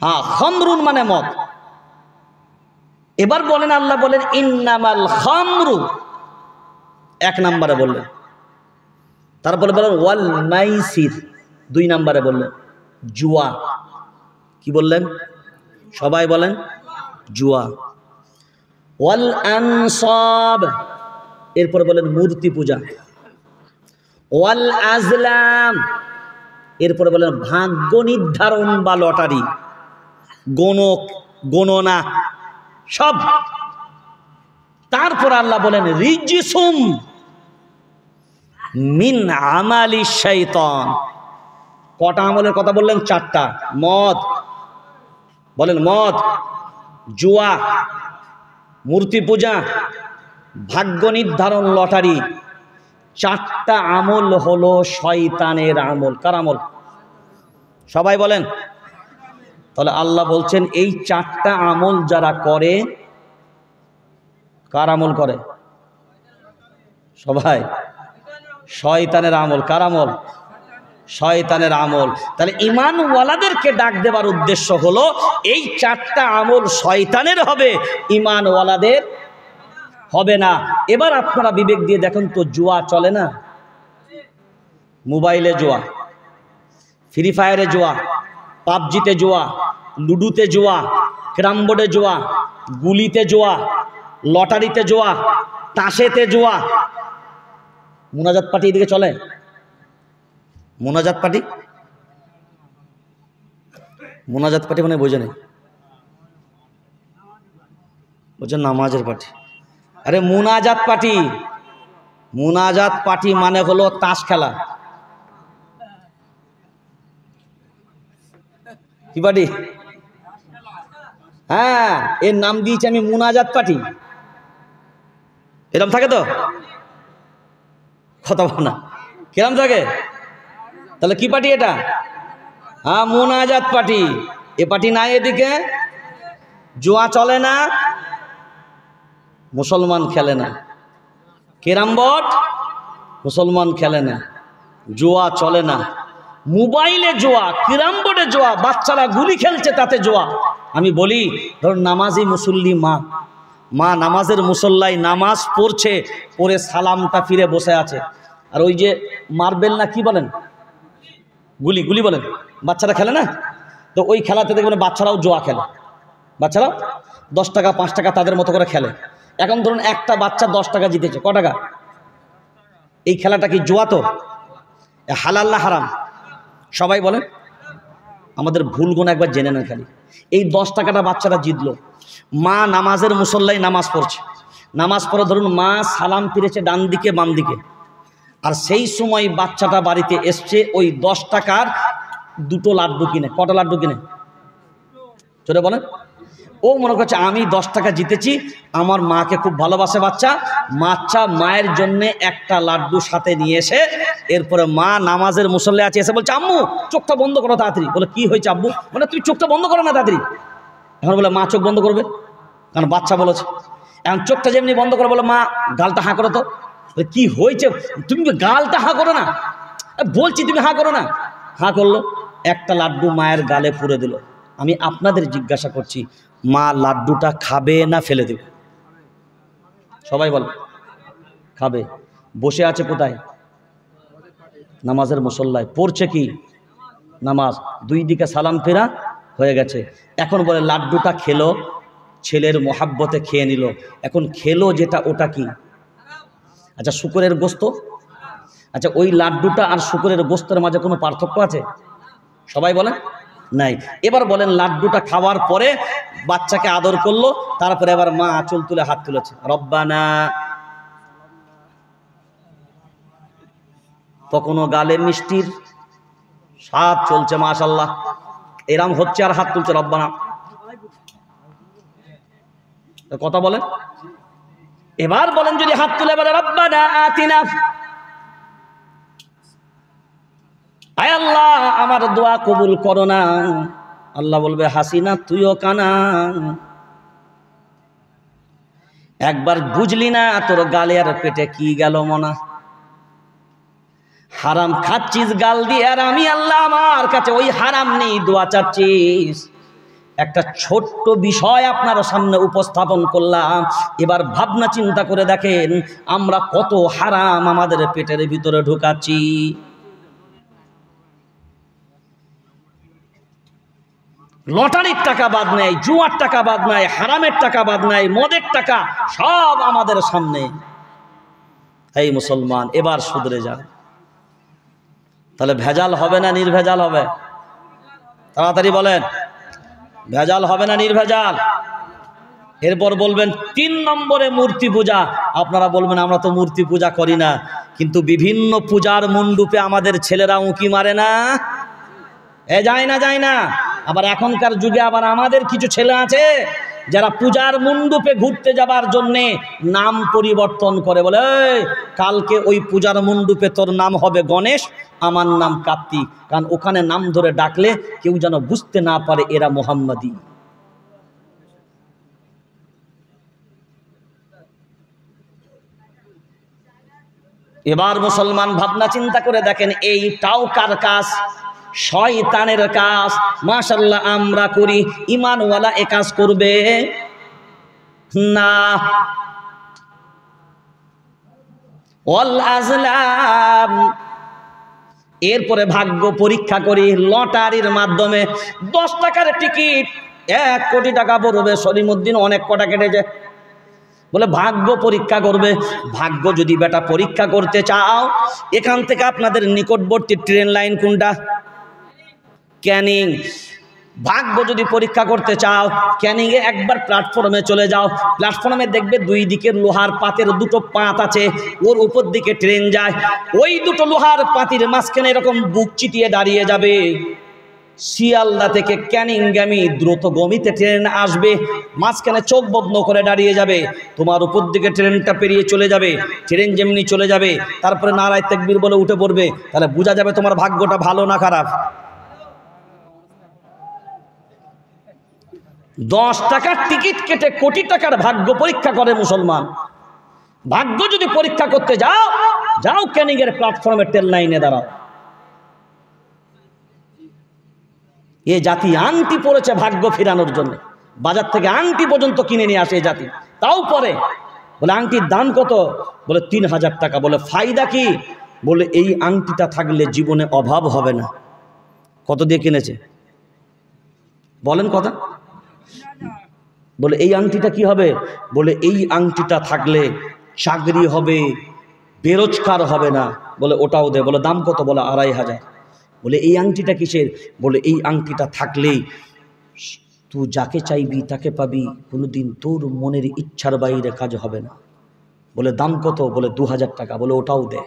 হ্যাঁ, খামরুন মানে মদ। এবার বলেন, আল্লাহ বলেন ইন্নামাল খামরু, এক নম্বরে বললেন। তারপরে বলেন ওয়াল মাইসির, দুই নম্বরে বললেন জুয়া। কি বললেন? সবাই বলেন জুয়া। ওয়াল আনসাব, এরপরে বলেন মূর্তি পূজা। ওয়াল আজলাম, এরপরে বলেন ভাগ্য নির্ধারণ বা লটারি, গণনা সব। তারপর আল্লাহ বলেন রিজিসুম মিন আমালি শাইতান। কটা আমলের কথা বললেন? চারটা। মদ, বলেন মদ, জুয়া, মূর্তি পূজা, ভাগ্য নির্ধারণ, লটারি। চারটা আমল হলো শয়তানের আমল। কার আমল? সবাই বলেন। তাহলে আল্লাহ বলছেন এই চারটা আমল যারা করে, কার আমল করে? সবাই, শয়তানের আমল। কার আমল? শয়তানের আমল। তাহলে ঈমানওয়ালাদেরকে ডাক দেবার উদ্দেশ্য হলো এই চারটা আমল শয়তানের হবে, ঈমানওয়ালাদের হবে না। এবার আপনারা বিবেক দিয়ে দেখেন তো, জুয়া চলে না? মোবাইলে জুয়া, ফ্রি ফায়ারে জুয়া, পাবজিতে জুয়া, লুডুতে জুয়া, ক্যারাম বোর্ডে জুয়া, গুলিতে জুয়া, লটারিতে জুয়া, তাসেতে জুয়া। মোনাজাত পার্টি এদিকে চলে? মোনাজাত পার্টি, মোনাজাত পার্টি মানে বোঝে নেই, বোঝেন নামাজের পার্টি। আরে মোনাজাত পার্টি, মোনাজাত পার্টি মানে হলো তাস খেলা। কি পার্টি? হ্যাঁ, এর নাম দিয়েছি আমি মোনাজাত পার্টি। এরকম থাকে তো কথা বল না, কিরম থাকে? তাহলে কি পার্টি এটা? হ্যাঁ, মোনাজাত পার্টি। এ পার্টি নাই এদিকে। জুয়া চলে না, মুসলমান খেলে না। ক্যারাম বোর্ড মুসলমান খেলে না, জুয়া চলে না। মোবাইলে জুয়া, ক্যারাম বোর্ডে জুয়া, বাচ্চারা গুলি খেলছে তাতে জুয়া। আমি বলি, ধরুন নামাজি মুসল্লি মা নামাজের মুসল্লায় নামাজ পড়ছে, পড়ে সালামটা ফিরে বসে আছে। আর ওই যে মার্বেল না কি বলেন, গুলি বলেন, বাচ্চারা খেলে না? তো ওই খেলাতে দেখবেন বাচ্চারাও জুয়া খেলে। বাচ্চারাও 10 টাকা 5 টাকা তাদের মতো করে খেলে। এখন ধরুন একটা বাচ্চা 10 টাকা জিতেছে, ক টাকা? এই খেলাটা কি জুয়া? তো হালাল না হারাম? সবাই বলেন। আমাদের ভুলগুলো একবার জেনে নেন খালি। এই 10 টাকাটা বাচ্চারা জিতলো, মা নামাজের মুসল্লায় নামাজ পড়ছে, নামাজ পড়ে ধরুন মা সালাম ফিরেছে ডান দিকে বাম দিকে, আর সেই সময় বাচ্চাটা বাড়িতে এসছে ওই 10 টাকার 2টো লাড্ডু কিনে। কটা লাড্ডু কিনে? চলে বলেন। ও মনে করছে আমি 10 টাকা জিতেছি, আমার মাকে খুব ভালোবাসে বাচ্চা, মায়ের জন্য একটা লাড্ডু সাথে নিয়ে এসে, এরপরে মা নামাজের মুসল্লায় আছে, এসে বলছে আম্মু চোখটা বন্ধ করো তাড়াতাড়ি। বলে কি হয়েছে আব্বু? মানে তুই চোখটা বন্ধ করো না তাড়াতাড়ি। এখন বলে মা চোখ বন্ধ করবে, কারণ বাচ্চা বলেছে। এখন চোখটা যেমনি বন্ধ করে বলে মা গালটা হাঁ করো তো। কি হয়েছে? তুমি গালটা হাঁ করো না, বলছি তুমি হাঁ করো না। হাঁ করলো, একটা লাড্ডু মায়ের গালে পুরে দিল। আমি আপনাদের জিজ্ঞাসা করছি, মা লাড্ডুটা খাবে না ফেলে দেবে? সবাই বল। খাবে। বসে আছে কোথায়? নামাজের মুসল্লায়। পড়ছে কি? নামাজ। 2 দিকে সালাম ফেরা হয়ে গেছে। এখন বলে লাড্ডুটা খেলো, ছেলের মোহাব্বতে খেয়ে নিল। এখন খেলো যেটা, ওটা কি? আচ্ছা, শুকরের গোস্ত। আচ্ছা, ওই লাড্ডুটা আর শুকরের গোস্তের মাঝে কোনো পার্থক্য আছে? সবাই বলেন নাই। এবার বলেন লাড্ডুটা খাওয়ার পরে বাচ্চাকে আদর করলো, তারপরে এবার মা আঁচল তুলে হাত তুলেছে, রব্বানা। তখনও গালে মিষ্টির স্বাদ চলছে, মাশাআল্লাহ, এরাম হচ্ছে, আর হাত তুলছে রব্বানা। কথা বলেন। এবার বলেন যদি হাত তুলে বলে রব্বানা আতিনা, আয় আল্লাহ আমার দোয়া কবুল করো না, আল্লাহ বলবে হাসিনা তুইও কানা। একবার বুঝলি না তোর গালে আর পেটে কি গেল মনা? হারাম খাচ্ছিস গাল দিয়ে, আর আমি আল্লাহ আমার কাছে ওই হারাম নেই দোয়া চাচ্ছিস। একটা ছোট্ট বিষয় আপনার সামনে উপস্থাপন করলাম, এবার ভাবনা চিন্তা করে দেখেন আমরা কত হারাম আমাদের পেটের ভিতরে ঢুকাচ্ছি। লটারির টাকা বাদ নাই, জুয়ার টাকা বাদ নাই, হারামের টাকা বাদ নাই, মদের টাকা সব আমাদের সামনে। এই মুসলমান এবার শুধরে যা। তাহলে ভেজাল হবে না নির্ভেজাল হবে? তাড়াতাড়ি বলেন, ভেজাল হবে না নির্ভেজাল? এরপর বলবেন 3 নম্বরে মূর্তি পূজা। আপনারা বলবেন আমরা তো মূর্তি পূজা করি না, কিন্তু বিভিন্ন পূজার মণ্ডপে আমাদের ছেলেরা উঁকি মারে না? যায় না, যায় না। আবার এখনকার যুগে আবার আমাদের কিছু ছেলে আছে যারা পূজার মণ্ডপে ঘুরতে যাবার জন্যে নাম পরিবর্তন করে, বলে কালকে ওই পূজার মণ্ডপে তোর নাম হবে গণেশ, আমার নাম কার্তিক, কারণ ওখানে নাম ধরে ডাকলে কেউ যেন বুঝতে না পারে এরা মোহাম্মদী। এবার মুসলমান ভাবনা চিন্তা করে দেখেন এইটাও কার কাজ? শয়তানের কাজ। মাশাআল্লাহ আমরা করি, ঈমানওয়ালা এ কাজ করবে না। ওয়াল আজলাম, এরপরে ভাগ্য পরীক্ষা করি লটারির মাধ্যমে। 10 টাকার টিকিট 1 কোটি টাকা পড়বে। সলিমুদ্দিন অনেক কটা কেটেছে, বলে ভাগ্য পরীক্ষা করবে। ভাগ্য যদি বেটা পরীক্ষা করতে চাও, এখান থেকে আপনাদের নিকটবর্তী ট্রেন লাইন কোনটা? ক্যানিং। ভাগ্য যদি পরীক্ষা করতে চাও, ক্যানিংয়ে একবার প্ল্যাটফর্মে চলে যাও। প্ল্যাটফর্মে দেখবে 2 দিকের লোহার পাতের 2টো পাত আছে, ওর উপর দিকে ট্রেন যায়। ওই 2টো লোহার পাতির মাঝখানে এরকম বুক চিতিয়ে দাঁড়িয়ে যাবে। শিয়ালদা থেকে ক্যানিংগামী দ্রুতগতিতে ট্রেন আসবে, মাঝখানে চোখ বন্ধ করে দাঁড়িয়ে যাবে। তোমার উপর দিকে ট্রেনটা পেরিয়ে চলে যাবে। ট্রেন যেমনি চলে যাবে, তারপরে নারায়ে তাকবীর বলে উঠে পড়বে। তাহলে বোঝা যাবে তোমার ভাগ্যটা ভালো না খারাপ। 10 টাকার টিকিট কেটে কোটি টাকার ভাগ্য পরীক্ষা করে মুসলমান। ভাগ্য যদি পরীক্ষা করতে যাও, যাও ক্যানিংয়ের প্ল্যাটফর্মে ট্রেন লাইনে দাঁড়াও। এ জাতি আংটি পড়েছে ভাগ্য ফিরানোর জন্য, বাজার থেকে আংটি পর্যন্ত কিনে নিয়ে আসে এই জাতি। তাও পরে বলে আংটির দাম কত? বলে 3000 টাকা। বলে ফায়দা কি? বলে এই আংটিটা থাকলে জীবনে অভাব হবে না। কত দিয়ে কিনেছে বলেন কথা? বলে এই আংটিটা কি হবে? বলে এই আংটিটা থাকলে চাকরি হবে, বেরোজগার হবে না। বলে ওটাও দে। বলে দাম কত? বলে 2500। বলে এই আংটিটা কিসের? বলে এই আংটিটা থাকলেই তুই যাকে চাইবি তাকে পাবি, কোনোদিন তোর মনের ইচ্ছার বাইরে কাজ হবে না। বলে দাম কত? বলে 2000 টাকা। বলে ওটাও দে।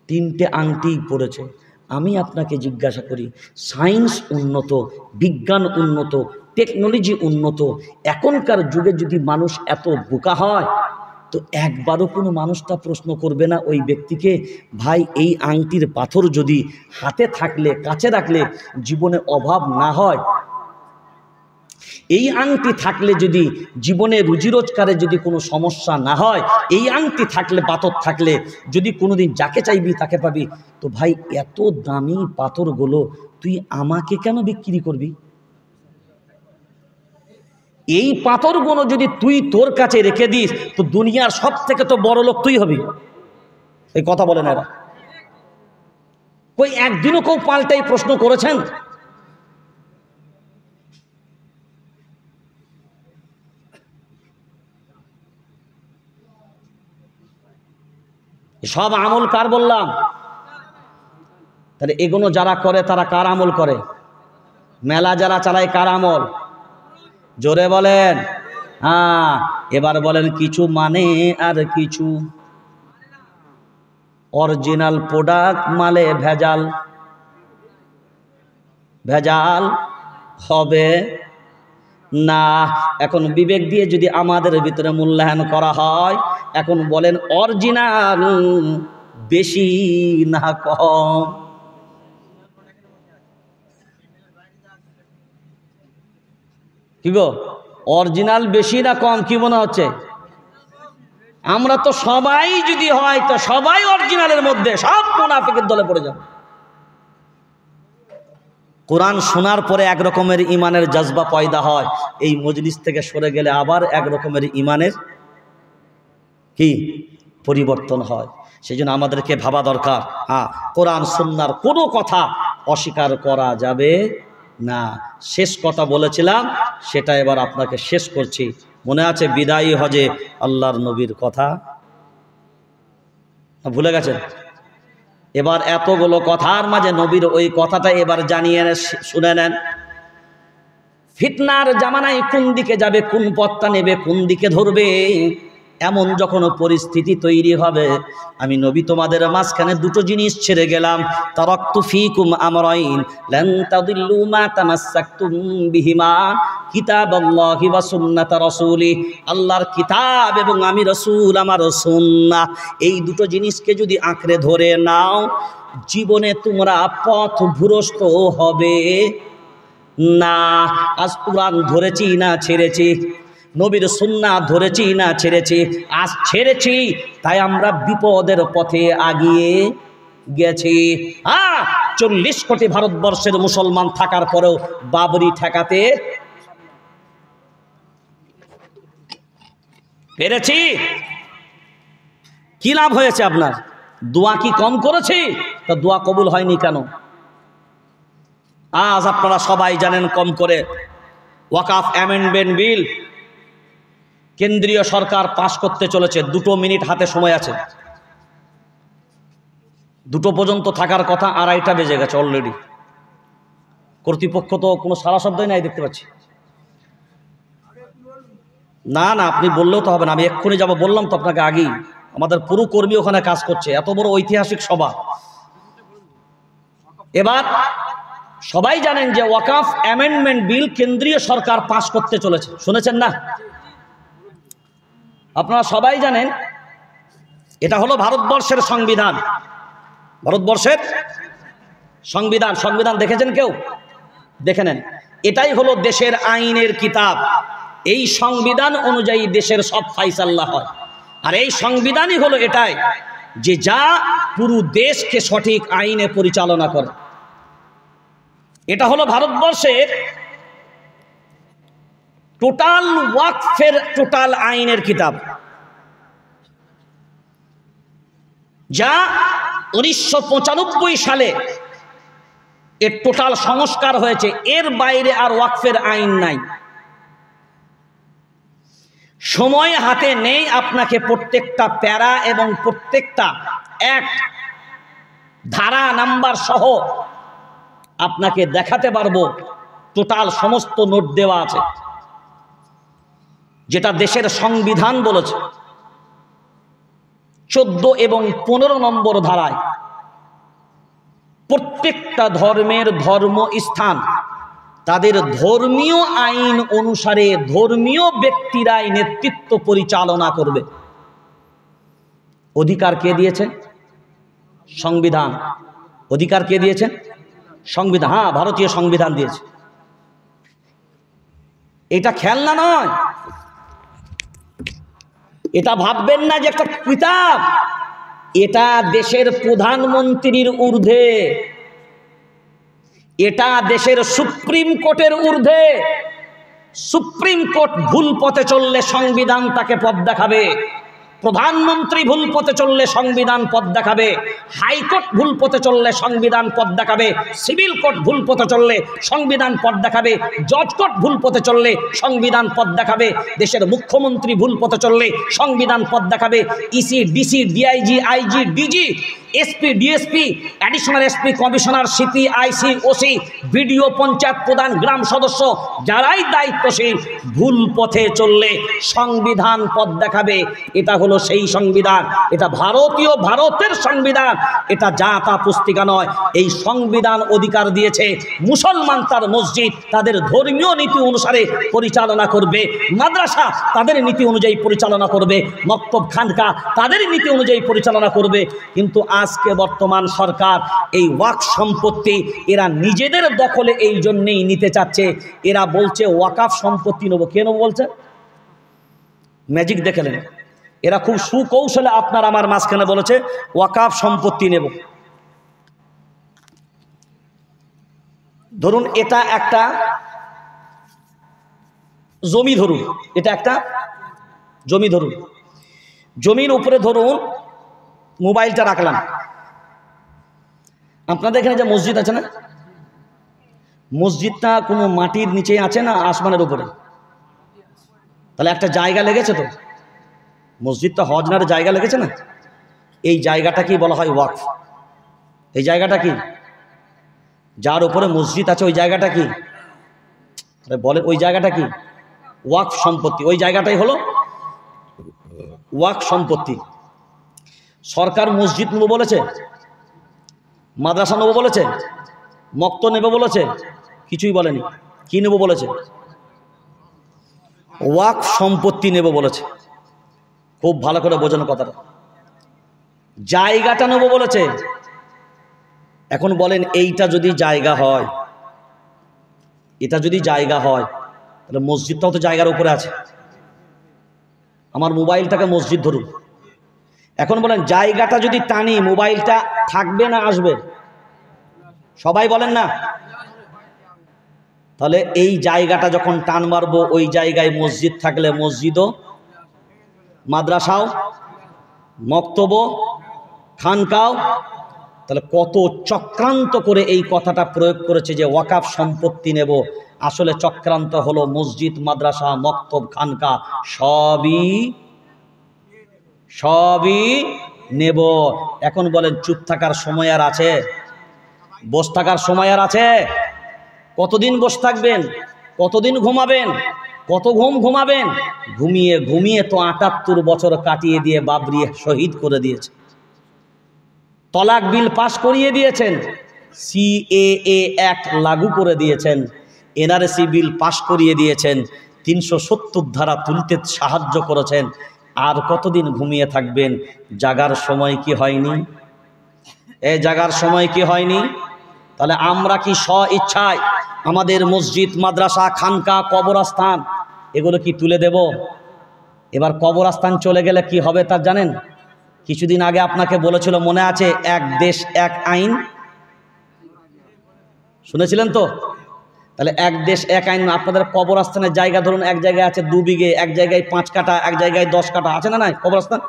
3টে আংটি পড়েছে। আমি আপনাকে জিজ্ঞাসা করি, সায়েন্স উন্নত, বিজ্ঞান উন্নত, টেকনোলজি উন্নত, এখনকার যুগে যদি মানুষ এত বোকা হয়, তো একবারও কোনো মানুষটা প্রশ্ন করবে না ওই ব্যক্তিকে, ভাই এই আংটির পাথর যদি হাতে থাকলে, কাছে রাখলে জীবনে অভাব না হয়, এই আংটি থাকলে যদি জীবনে রুজি রোজগারে যদি কোনো সমস্যা না হয়, এই আংটি থাকলে, পাথর থাকলে যদি কোনোদিন যাকে চাইবি তাকে পাবি, তো ভাই এত দামি পাথরগুলো তুই আমাকে কেন বিক্রি করবি? এই পাথরগুলো যদি তুই তোর কাছে রেখে দিস, তো দুনিয়ার সব থেকে তো বড় লোক তুই হবি। এই কথা বলেন এরা। কই একদিনও কেউ পাল্টাই প্রশ্ন করেছেন? সব আমল কার বললাম? তাহলে এগুলো যারা করে তারা কার আমল করে? মেলা যারা চালায় কার আমল? জোরে বলেন। হ্যাঁ, এবার বলেন কিছু মানে আর কিছু অরিজিনাল প্রোডাক্ট মালে ভেজাল। ভেজাল হবে না। এখন বিবেক দিয়ে যদি আমাদের ভিতরে মূল্যায়ন করা হয়, এখন বলেন অরিজিনাল বেশি না কম? কি গো, অরিজিনাল বেশি না কম? কি মনে হচ্ছে? আমরা তো সবাই যদি হয় তো সবাই অরিজিনালের মধ্যে, সব মুনাফিকের দলে পড়ে যাবে। কোরআন শোনার পরে এক রকমের ইমানের জজবা পয়দা হয়, এই মজলিস থেকে সরে গেলে আবার এক রকমের ইমানের কি পরিবর্তন হয়। সেই জন্য আমাদেরকে ভাবা দরকার, হ্যাঁ, কোরআন সুন্নাহর কোনো কথা অস্বীকার করা যাবে না। শেষ কথা বলেছিলাম, সেটা এবার আপনাকে শেষ করছি। মনে আছে বিদায়ী হজে আল্লাহর নবীর কথা? ভুলে গেছেন? এবার এতগুলো কথার মাঝে নবীর ওই কথাটা এবার জানিয়ে শুনে নেন। ফিতনার জামানায় কোন দিকে যাবে, কোন পথটা নেবে, কোন দিকে ধরবে, এমন যখন পরিস্থিতি তৈরি হবে, আমি নবী তোমাদের মাঝখানে দুটো জিনিস ছেড়ে গেলাম। তারাকতু ফীকুম আমরাইন লান তাদিল্লু মা তামাসসাকতুম বিহিমা কিতাবাল্লাহি ওয়া সুন্নাত রাসূলি। আল্লাহর কিতাব এবং আমি রাসূল, আমার সুন্নাহ, এই দুটো জিনিসকে যদি আঁকড়ে ধরে নাও, জীবনে তোমরা পথভ্রষ্ট হবে না। আজ কুরআন ধরেছি না ছেড়েছি, নবীর সুন্নাহ ধরেছি না ছেড়েছি? আজ ছেড়েছি, তাই আমরা বিপদের পথে আগিয়ে গেছি। 40 কোটি ভারতবর্ষের মুসলমান থাকার পরেও বাবরি ঠেকাতে পেরেছি? কি লাভ হয়েছে আপনার? দোয়া কি কম করেছি? তা দোয়া কবুল হয়নি কেন? আজ আপনারা সবাই জানেন কম করে ওয়াকফ অ্যামেন্ডমেন্ট বিল কেন্দ্রীয় সরকার পাশ করতে চলেছে। 2 মিনিট হাতে সময় আছে, 2 পর্যন্ত থাকার কথা, 2:30টা বেজে গেছে অলরেডি। কর্তৃপক্ষ তো কোনো সারা শব্দই নাই দেখতে পাচ্ছি। না না, আপনি বললেও তো হবে না, আমি এক্ষুনি যাবো, বললাম তো আপনাকে আগেই। আমাদের পুরো কর্মী ওখানে কাজ করছে, এত বড় ঐতিহাসিক সভা। এবার সবাই জানেন যে ওয়াকফ অ্যামেন্ডমেন্ট বিল কেন্দ্রীয় সরকার পাশ করতে চলেছে, শুনেছেন না? আপনারা সবাই জানেন এটা হলো ভারতবর্ষের সংবিধান। ভারতবর্ষের সংবিধান, সংবিধান দেখেছেন কেউ? দেখে নেন। এটাই হলো দেশের আইনের কিতাব। এই সংবিধান অনুযায়ী দেশের সব ফাইসাল্লা হয়। আর এই সংবিধানই হলো এটাই যে যা পুরো দেশকে সঠিক আইনে পরিচালনা করে। এটা হলো ভারতবর্ষের টোটাল ওয়াকফের টোটাল আইনের কিতাব, যা 1995 সালে এর টোটাল সংস্কার হয়েছে। এর বাইরে আর ওয়াকফের আইন নাই। সময় হাতে নেই আপনাকে প্রত্যেকটা প্যারা এবং প্রত্যেকটা এক ধারা নাম্বার সহ আপনাকে দেখাতে পারবো। টোটাল সমস্ত নোট দেওয়া আছে, যেটা দেশের সংবিধান বলেছে। 14 এবং 15 নম্বর ধারায় প্রত্যেকটা ধর্মের ধর্ম স্থান তাদের ধর্মীয় আইন অনুসারে ধর্মীয় ব্যক্তিরাই নেতৃত্ব পরিচালনা করবে। অধিকার কে দিয়েছেন? সংবিধান। অধিকার কে দিয়েছেন? সংবিধান। হ্যাঁ, ভারতীয় সংবিধান দিয়েছে। এটা খেলনা নয়। এটা ভাববেন না যে একটা কিতাব। এটা দেশের প্রধানমন্ত্রীর ঊর্ধ্বে, এটা দেশের সুপ্রিম কোর্টের ঊর্ধ্বে। সুপ্রিম কোর্ট ভুল পথে চললে সংবিধান তাকে পথ দেখাবে, প্রধানমন্ত্রী ভুল পথে চললে সংবিধান পথ দেখাবে, হাইকোর্ট ভুল পথে চললে সংবিধান পথ দেখাবে, সিভিল কোর্ট ভুল পথে চললে সংবিধান পথ দেখাবে, জজ কোর্ট ভুল পথে চললে সংবিধান পথ দেখাবে, দেশের মুখ্যমন্ত্রী ভুল পথে চললে সংবিধান পথ দেখাবে, EC, DC, DIG, IG, DG, SP, DSP, additional SP, commissioner, CP, IC, OC, BDO, panchayat প্রধান, গ্রাম সদস্য, যারাই দায়িত্বশীল ভুল পথে চললে সংবিধান পথ দেখাবে। এটা হলো সেই সংবিধান। এটা ভারতের সংবিধান। এটা যা তা পুস্তিকা নয়। এই সংবিধান অধিকার দিয়েছে মুসলমান তার মসজিদ তাদের ধর্মীয় নীতি অনুসারে পরিচালনা করবে, মাদ্রাসা তাদের নীতি অনুযায়ী পরিচালনা করবে, মক্তব খানকা তাদের নীতি অনুযায়ী পরিচালনা করবে। কিন্তু আজকে বর্তমান সরকার এই ওয়াকফ সম্পত্তি এরা নিজেদের দখলে এই জন্যেই নিতে চাচ্ছে। এরা বলছে ওয়াকফ সম্পত্তি নেব। কেন বলছে? ম্যাজিক দেখলেন। এরা খুব সুকৌশলে আপনার আমার মাঝখানে বলেছে ওয়াকাফ সম্পত্তি নেব। ধরুন এটা একটা জমি, ধরুন এটা একটা জমি, ধরুন জমির উপরে ধরুন মোবাইলটা রাখলাম। আপনাদের এখানে যে মসজিদ আছে না, মসজিদটা কোনো মাটির নিচে আছে না আসমানের উপরে? তাহলে একটা জায়গা লেগেছে তো, মসজিদটা হজনার জায়গা লেগেছে না, এই জায়গাটা কি বলা হয়? ওয়াকফ। এই জায়গাটা কি, যার উপরে মসজিদ আছে ওই জায়গাটা কি বলে? ওই জায়গাটা কি? ওয়াকফ সম্পত্তি। ওই জায়গাটাই হলো ওয়াকফ সম্পত্তি। সরকার মসজিদ নেব বলেছে, মাদ্রাসা নেব বলেছে, মক্ত নেব বলেছে? কিছুই বলেনি। কি নেব বলেছে? ওয়াকফ সম্পত্তি নেব বলেছে। খুব ভালো করে বোঝানো কথাটা। জায়গাটা নেব বলেছে। এখন বলেন এইটা যদি জায়গা হয়, এটা যদি জায়গা হয়, তাহলে মসজিদটাও তো জায়গার উপরে আছে। আমার মোবাইলটাকে মসজিদ ধরুন। এখন বলেন জায়গাটা যদি টানি, মোবাইলটা থাকবে না আসবে? সবাই বলেন না। তাহলে এই জায়গাটা যখন টান মারবো, ওই জায়গায় মসজিদ থাকলে মসজিদও, মাদ্রাসাও, মক্তব, খানকাও, তাহলে কত চক্রান্ত করে এই কথাটা প্রয়োগ করেছে যে ওয়াকাফ সম্পত্তি নেব। আসলে চক্রান্ত হলো মসজিদ, মাদ্রাসা, মক্তব, খানকা সবই নেব। এখন বলেন চুপ থাকার সময় আর আছে? বসে থাকার সময় আর আছে? কতদিন বসে থাকবেন? কতদিন ঘুমাবেন? কত ঘুমাবেন? ঘুমিয়ে ঘুমিয়ে তো ৭৮ বছর কাটিয়ে দিয়ে বাবরি শহীদ করে দিয়েছে। তলাক বিল পাশ করিয়ে দিয়েছেন, সিএএ অ্যাক্ট লাগু করে দিয়েছেন, এনআরসি বিল পাশ করিয়ে দিয়েছেন, ৩৭০ ধারা তুলতে সাহায্য করেছেন। আর কতদিন ঘুমিয়ে থাকবেন? জাগার সময় কি হয়নি? জাগার সময় কি হয়নি? তাহলে আমরা কি স্ব ইচ্ছায় আমাদের মসজিদ, মাদ্রাসা, খানকা, কবরস্থান এগুলো কি তুলে দেব? এবার কবরস্থান চলে গেলে কি হবে তা জানেন? কিছুদিন আগে আপনাকে বলেছিল, মনে আছে, এক দেশ এক আইন, শুনেছিলেন তো? তাহলে এক দেশ এক আইন। আপনাদের কবরস্থানের জায়গা ধরুন এক জায়গায় আছে 2 বিঘে, এক জায়গায় 5 কাঠা, এক জায়গায় 10 কাঠা, আছে না নাই কবরস্থান?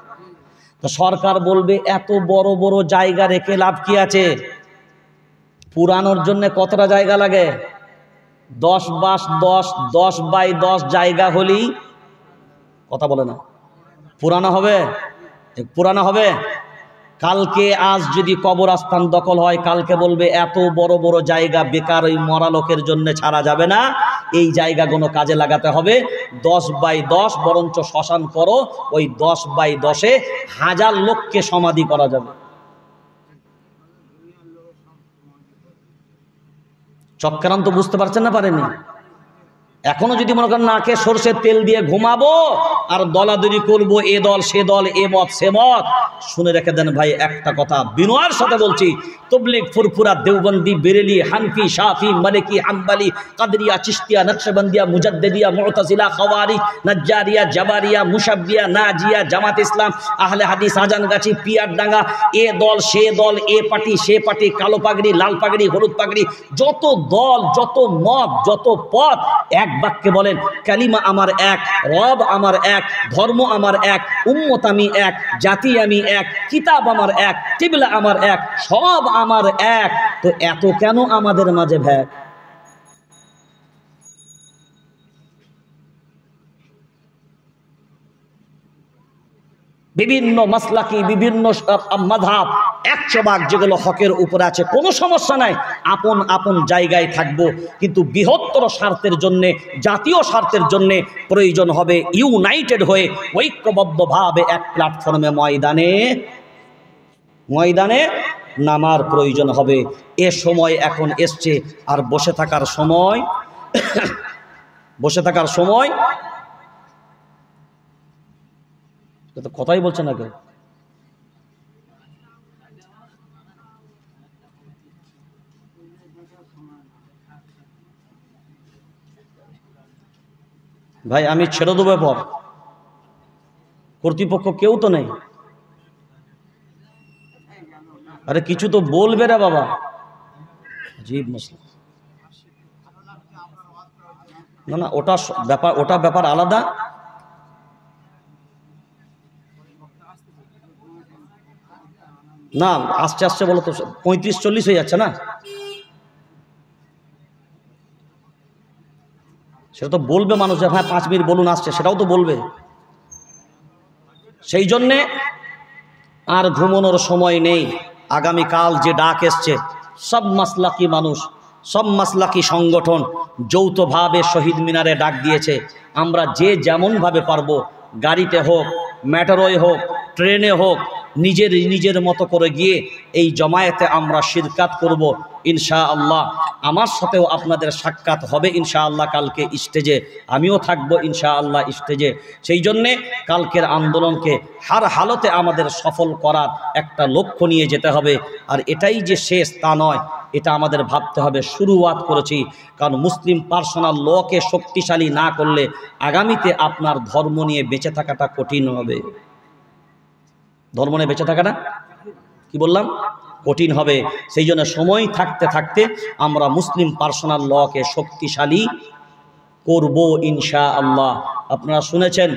তো সরকার বলবে এত বড় বড় জায়গা রেখে লাভ কি আছে? পুরানোর জন্য কতটা জায়গা লাগে? 10x10 জায়গা হলেই, কথা বলে না, পুরানো হবে? পুরানো হবে। কালকে আজ যদি কবরস্থান দখল হয়, কালকে বলবে এত বড় বড় জায়গা বেকার ওই মরা লোকের জন্য ছাড়া যাবে না, এই জায়গাগুলো কাজে লাগাতে হবে। 10x10 বরঞ্চ শ্মশান করো, ওই 10x10-এ 1000 লোককে সমাধি করা যাবে। চক্রান্ত বুঝতে পারছেন না পারেননি? এখনো যদি মনে করেন নাকে সরষের তেল দিয়ে ঘুমাবো আর দলাদলি করবো, এ দল সে দল, এ মত সে মত, শুনে রেখে দেন ভাই একটা কথা বিনয়ের সাথে বলছি, তবলিগ, ফুরফুরা, দেওবন্দি, বেরেলি, হানফি, শাফি, মালিকি, হাম্বলি, কাদরিয়া, চিশতিয়া, নকশবন্দিয়া, মুজাদ্দিদিয়া, মুতাজিলা, খাওয়ারিজ, নাজ্জারিয়া, জাবারিয়া, মুশাব্বিয়া, নাজিয়া, জামাত ইসলাম, আহলে হাদিস, আজানগাছি, পিয়ারডাঙ্গা, এ দল সে দল, এ পার্টি সে পার্টি, কালো পাগড়ি, লাল পাগড়ি, হলুদ পাগড়ি, যত দল, যত মত, যত পথ, এক বাক্যে বলেন কালিমা আমার এক, রব আমার এক, ধর্ম আমার এক, উম্মত আমি এক, জাতি আমি এক, কিতাব আমার এক, কিবলা আমার এক, সব আমার এক। তো এত কেন আমাদের মাঝে ভেদ? বিভিন্ন মাসলাকি, বিভিন্ন মাযহাব, 100 ভাগ যেগুলো হকের উপরে আছে, কোনো সমস্যা নাই, আপন আপন জায়গায় থাকবো। কিন্তু বৃহত্তর স্বার্থের জন্যে, জাতীয় স্বার্থের জন্যে প্রয়োজন হবে ইউনাইটেড হয়ে, ঐক্যবদ্ধভাবে এক প্ল্যাটফর্মে ময়দানে নামার প্রয়োজন হবে। এ সময় এখন এসছে। আর বসে থাকার সময় তো কথাই বলছে না কেউ। ভাই আমি ছেড়ে দেবো পর, কর্তৃপক্ষ কেউ তো নেই। আরে কিছু তো বলবে রে বাবা, আজীব মশলা। না না, ওটা ব্যাপার আলাদা। না আস্তে আস্তে বলো তো, 35-40 হয়ে যাচ্ছে না? সেটা তো বলবে মানুষ যে হ্যাঁ 5 মিনিট বলুন আসছে, সেটাও তো বলবে। সেই জন্যে আর ঘুমানোর সময় নেই। আগামীকাল যে ডাক এসছে, সব মাসলাকি মানুষ, সব মাসলাকি সংগঠন যৌথভাবে শহীদ মিনারে ডাক দিয়েছে। আমরা যে যেমনভাবে পারবো, গাড়িতে হোক, মেট্রোয় হোক, ট্রেনে হোক, নিজের মতো করে গিয়ে এই জমায়েতে আমরা শিরকাত করব ইনশাআল্লাহ। আমার সাথেও আপনাদের সাক্ষাৎ হবে ইনশাআল্লাহ কালকে স্টেজে, আমিও থাকবো ইনশাআল্লাহ স্টেজে। সেই জন্যে কালকের আন্দোলনকে হার হালতে আমাদের সফল করার একটা লক্ষ্য নিয়ে যেতে হবে। আর এটাই যে শেষ তা নয়, এটা আমাদের ভাবতে হবে শুরুয়াত করেছি। কারণ মুসলিম পার্সোনাল লকে শক্তিশালী না করলে আগামীতে আপনার ধর্ম নিয়ে বেঁচে থাকাটা কঠিন হবে। ধর্ম নিয়ে বেঁচে থাকাটা কি বললাম, কঠিন হবে। সেই জন্য সময় থাকতে থাকতে আমরা মুসলিম পার্সোনাল লকে শক্তিশালী করব ইনশাআল্লাহ। আপনারা শুনেছেন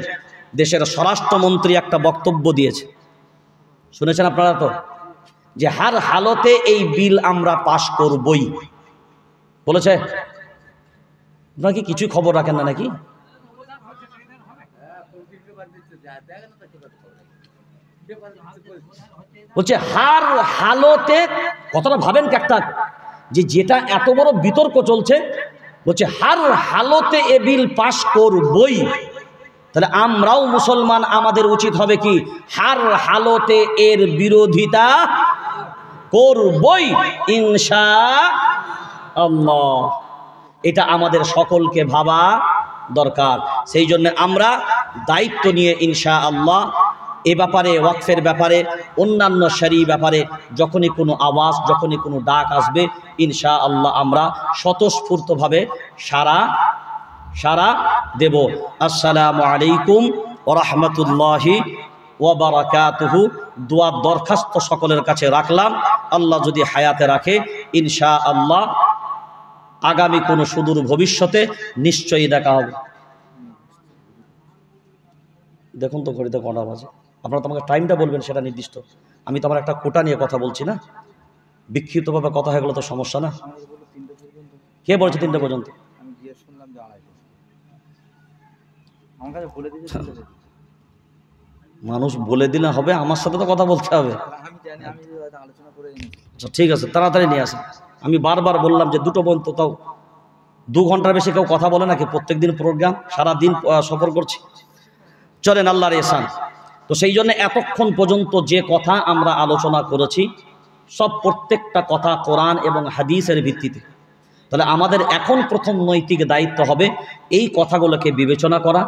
দেশের স্বরাষ্ট্রমন্ত্রী একটা বক্তব্য দিয়েছে, শুনেছেন আপনারা তো, যে হার হালতে এই বিল আমরা পাশ করবই বলেছে। আপনারা কি কিছু খবর রাখেন না নাকি? বলছে হার হালতে, কথাটা ভাবেন একটা, যে যেটা এত বড় বিতর্ক চলছে, বলছে হার হালতে এ বিল পাশ করবই। তাহলে আমরাও মুসলমান, আমাদের উচিত হবে কি হার হালতে এর বিরোধিতা করবই ইনশাআল্লাহ। এটা আমাদের সকলকে ভাবা দরকার। সেই জন্য আমরা দায়িত্ব নিয়ে ইনশাআল্লাহ এ ব্যাপারে, ওয়াকফের ব্যাপারে, অন্যান্য শরঈ ব্যাপারে যখনই কোনো আওয়াজ, যখনই কোনো ডাক আসবে ইনশাআল্লাহ আমরা স্বতঃস্ফূর্তভাবে সারা দেব। আসসালামু আলাইকুম ওয়া রাহমাতুল্লাহি ওয়া বারাকাতুহু। দোয়ার দরখাস্ত সকলের কাছে রাখলাম, আল্লাহ যদি হায়াতে রাখে ইনশাআল্লাহ আগামী কোনো সুদূর ভবিষ্যতে নিশ্চয়ই দেখা হবে। দেখুন তো ঘড়িতে কটা বাজে, আপনারা তো আমাকে টাইমটা বলবেন সেটা নির্দিষ্ট। আমি তো আমার একটা কোটা নিয়ে কথা বলছি না, বিক্ষিপ্তভাবে কথা হয়ে গেলে তো সমস্যা না। কে বলছে 3টে পর্যন্ত? মানুষ বলে দিলে হবে, আমার সাথে তো কথা বলতে হবে। আচ্ছা ঠিক আছে, তাড়াতাড়ি নিয়ে আসেন। আমি বারবার বললাম যে 2টো পর্যন্ত, তাও 2 ঘন্টার বেশি কেউ কথা বলে নাকি? প্রত্যেকদিন প্রোগ্রাম, সারাদিন সফর করছি। চলেন, আল্লাহর এহসান। তো সেই জন্য এতক্ষণ পর্যন্ত যে কথা আমরা আলোচনা করেছি সব প্রত্যেকটা কথা কোরআন এবং হাদিসের ভিত্তিতে। তাহলে আমাদের এখন প্রথম নৈতিক দায়িত্ব হবে এই কথাগুলোকে বিবেচনা করা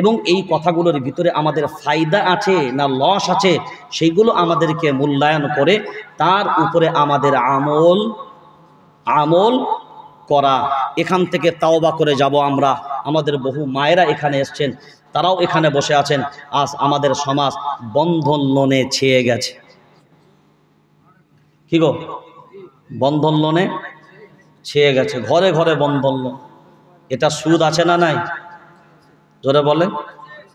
এবং এই কথাগুলোর ভিতরে আমাদের ফায়দা আছে না লস আছে সেইগুলো আমাদেরকে মূল্যায়ন করে তার উপরে আমাদের আমল করা। এখান থেকে তাওবা করে যাব আমরা। আমাদের বহু মায়েরা এখানে এসছেন, তারাও এখানে বসে আছেন। আজ আমাদের সমাজ বন্ধন লোনে ছেয়ে গেছে। কি গো, বন্ধন লোনে ছেয়ে গেছে, ঘরে ঘরে বন্ধন লোন। এটা সুদ আছে না নাই? জোরে বলেন।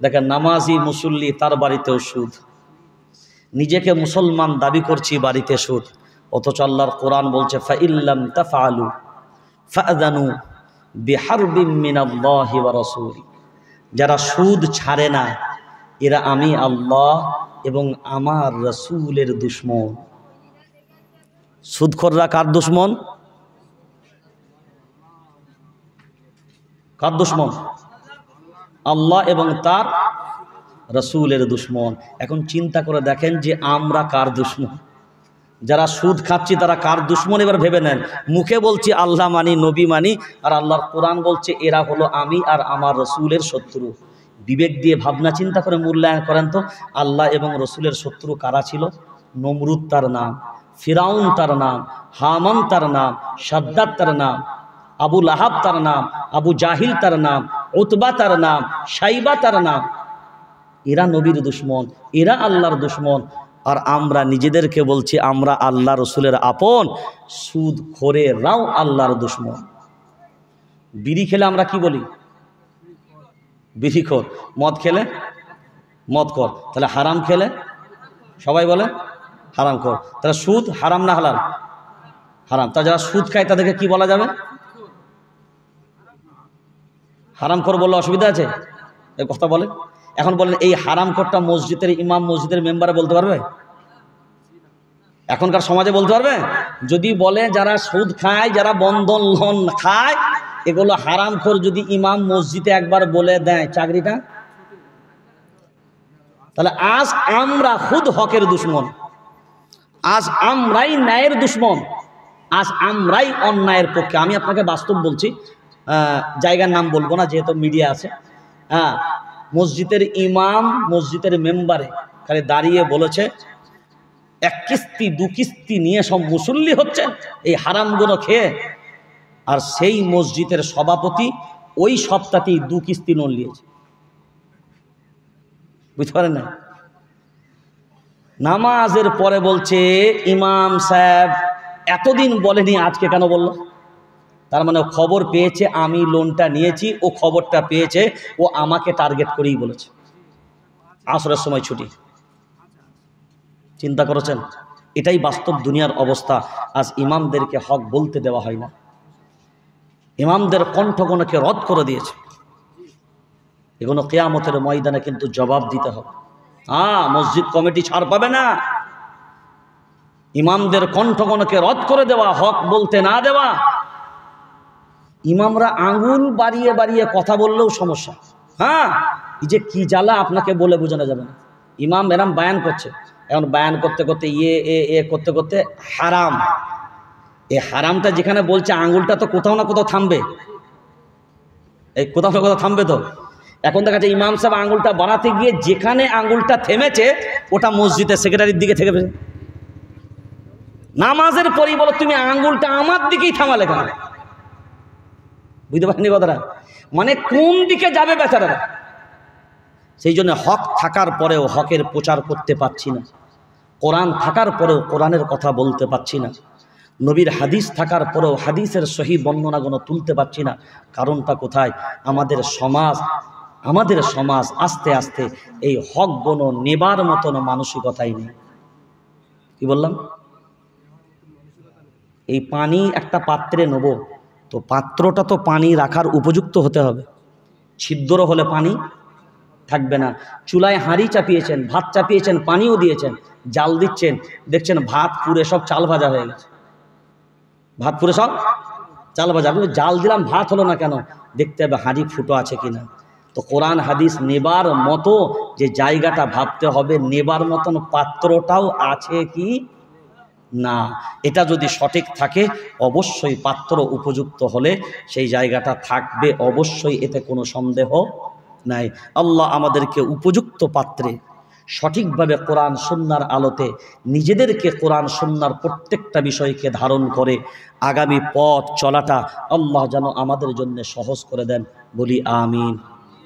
দেখেন, নামাজি মুসল্লি, তার বাড়িতেও সুদ। নিজেকে মুসলমান দাবি করছি, বাড়িতে সুদ। অথচ আল্লাহর কোরআন বলছে ফাইল্লাম তাফআলু ফাআযানু বিহারবিম মিনাল্লাহি ওয়া রাসূলি। যারা সুদ ছাড়ে না এরা আমি আল্লাহ এবং আমার রাসূলের দুশমন। সুদখোররা কার দুশমন? কার দুশমন? আল্লাহ এবং তার রাসূলের দুশমন। এখন চিন্তা করে দেখেন যে আমরা কার দুশমন। যারা সুদ খাচ্ছি তারা কার দুশমন এবার ভেবে নেন। মুখে বলছি আল্লাহ মানি, নবী মানি, আর আল্লাহর কোরআন বলছে এরা হলো আমি আর আমার রাসূলের শত্রু। বিবেক দিয়ে ভাবনা চিন্তা করে মূল্যায়ন করেন তো, আল্লাহ এবং রাসূলের শত্রু কারা ছিল? নমরুদ তার নাম, ফিরাউন তার নাম, হামান তার নাম, সাদ্দাত তার নাম, আবু লাহাব তার নাম, আবু জাহিল তার নাম, উতবা তার নাম, সাইবা তার নাম। এরা নবীর দুশ্মন, এরা আল্লাহর দুশ্মন। আর আমরা নিজেদেরকে বলছি আমরা আল্লাহ রসুলের আপন, সুদ খোরেরাও আল্লাহর দুশ্মন। বিড়ি খেলে আমরা কি বলি? বিড়িখোর। মদ খেলে মদখোর। তাহলে হারাম খেলে সবাই বলে হারামখোর। তাহলে সুদ হারাম না হালাল? হারাম। তা যারা সুদ খায় তাদেরকে কি বলা যাবে? হারামখোর বললে অসুবিধা আছে? এই কথা বলেন। এখন বলেন এই হারামখোরটা মসজিদের ইমাম, মসজিদের মেম্বারে বলতে পারবে? এখনকার সমাজে বলতে পারবে? যদি বলে যারা সুদ খায়, যারা বন্ধন লোন খায়, এগুলো হারামখোর, যদি ইমাম মসজিদে একবার বলে দেয় চাকরিটা, তাহলে আজ আমরা খুদ হকের দুশ্মন, আজ আমরাই ন্যায়ের দুশ্মন, আজ আমরাই অন্যায়ের পক্ষে। আমি আপনাকে বাস্তব বলছি, জায়গার নাম বলবো না যেহেতু মিডিয়া আছে। হ্যাঁ, মসজিদের ইমাম মসজিদের মেম্বারে খালি দাঁড়িয়ে বলেছে এক কিস্তি দু কিস্তি নিয়ে সব মুসল্লি হচ্ছে এই হারামগুলো খেয়ে। আর সেই মসজিদের সভাপতি ওই সপ্তাহতেই 2 কিস্তি লোন নিয়েছে। বুঝতে পারেন না? নামাজের পরে বলছে ইমাম সাহেব এতদিন বলেনি, আজকে কেন বলল? তার মানে খবর পেয়েছে আমি লোনটা নিয়েছি, ও খবরটা পেয়েছে, ও আমাকে টার্গেট করেই বলেছে আসরের সময় ছুটি। চিন্তা করেছেন? এটাই বাস্তব দুনিয়ার অবস্থা। আজ ইমামদেরকে হক বলতে দেওয়া হয় না, ইমামদের কণ্ঠগণকে রদ করে দিয়েছে। এগুলো কিয়ামতের ময়দানে কিন্তু জবাব দিতে হবে। মসজিদ কমিটি ছাড় পাবে না। ইমামদের কণ্ঠগণকে রদ করে দেওয়া, হক বলতে না দেওয়া। ইমামরা আঙুল বাড়িয়ে বাড়িয়ে কথা বললেও সমস্যা। এই যে কি জ্বালা আপনাকে বলে বোঝানো যাবে না। ইমাম এরাম বায়ান করছে, এখন বায়ান করতে করতে করতে করতে হারাম, এই হারামটা যেখানে বলছে আঙুলটা তো কোথাও না কোথাও থামবে, এই কোথাও না কোথাও থামবে তো। এখন দেখা যাচ্ছে ইমাম সাহেব আঙুলটা বাড়াতে গিয়ে যেখানে আঙুলটা থেমেছে ওটা মসজিদের সেক্রেটারির দিকে থেকে নামাজের পরই বলো তুমি আঙুলটা আমার দিকেই থামালে কেন? বুঝতে পারেনি কথাটা? মানে কোন দিকে যাবে বেচারারা? সেই জন্য হক থাকার পরেও হকের প্রচার করতে পারছি না, কোরআন থাকার পরেও কোরআনের কথা বলতে পারছি না, নবীর হাদিস থাকার পরেও হাদিসের সহি বর্ণনাগুলো তুলতে পারছি না। কারণটা কোথায়? আমাদের সমাজ আস্তে আস্তে এই হকগুলো নেবার মতন মানসিকতাই নেই। কি বললাম? এই পানি একটা পাত্রে নেব, তো পাত্রটা তো পানি রাখার উপযুক্ত হতে হবে। ছিদ্র হলে পানি থাকবে না। চুলায় হাঁড়ি চাপিয়েছেন, ভাত চাপিয়েছেন, পানিও দিয়েছেন, জাল দিচ্ছেন, দেখছেন ভাত পুড়ে সব চাল ভাজা হয়ে গেছে। ভাত পুড়ে সব চাল ভাজা। আপনি জাল দিলাম, ভাত হলো না কেন? দেখতে হবে হাঁড়ি ফুটো আছে কিনা। তো কোরআন হাদিস নেবার মতো যে জায়গাটা ভাবতে হবে, নেবার মতন পাত্রটাও আছে কি না। এটা যদি সঠিক থাকে অবশ্যই পাত্র উপযুক্ত হলে সেই জায়গাটা থাকবে অবশ্যই, এতে কোনো সন্দেহ নাই। আল্লাহ আমাদেরকে উপযুক্ত পাত্রে সঠিকভাবে কোরআন সুন্নাহর আলোতে নিজেদেরকে কোরআন সুন্নাহর প্রত্যেকটা বিষয়কে ধারণ করে আগামী পথ চলাটা আল্লাহ যেন আমাদের জন্য সহজ করে দেন, বলি আমিন।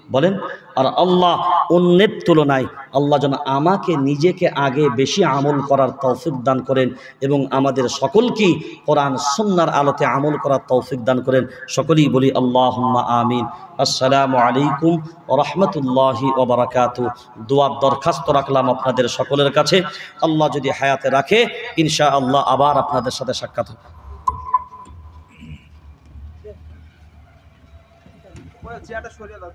বলেন। আর আল্লাহ অন্যের তুলনায় আল্লাহ যেন আমাকে নিজেকে আগে বেশি আমল করার তৌফিক দান করেন এবং আমাদের সকলকেই কোরআন সুন্নাহর আলোতে আমল করার তৌফিক দান করেন। সকলেই বলি আল্লাহুম্মা আমিন। আসসালামু আলাইকুম ওয়া রাহমাতুল্লাহি ওয়া বারাকাতুহু। দোয়ার দরখাস্ত রাখলাম আপনাদের সকলের কাছে। আল্লাহ যদি হায়াতে রাখে ইনশাআল্লাহ আবার আপনাদের সাথে সাক্ষাৎ হবে। চেয়ারটা সরিয়ে দাও।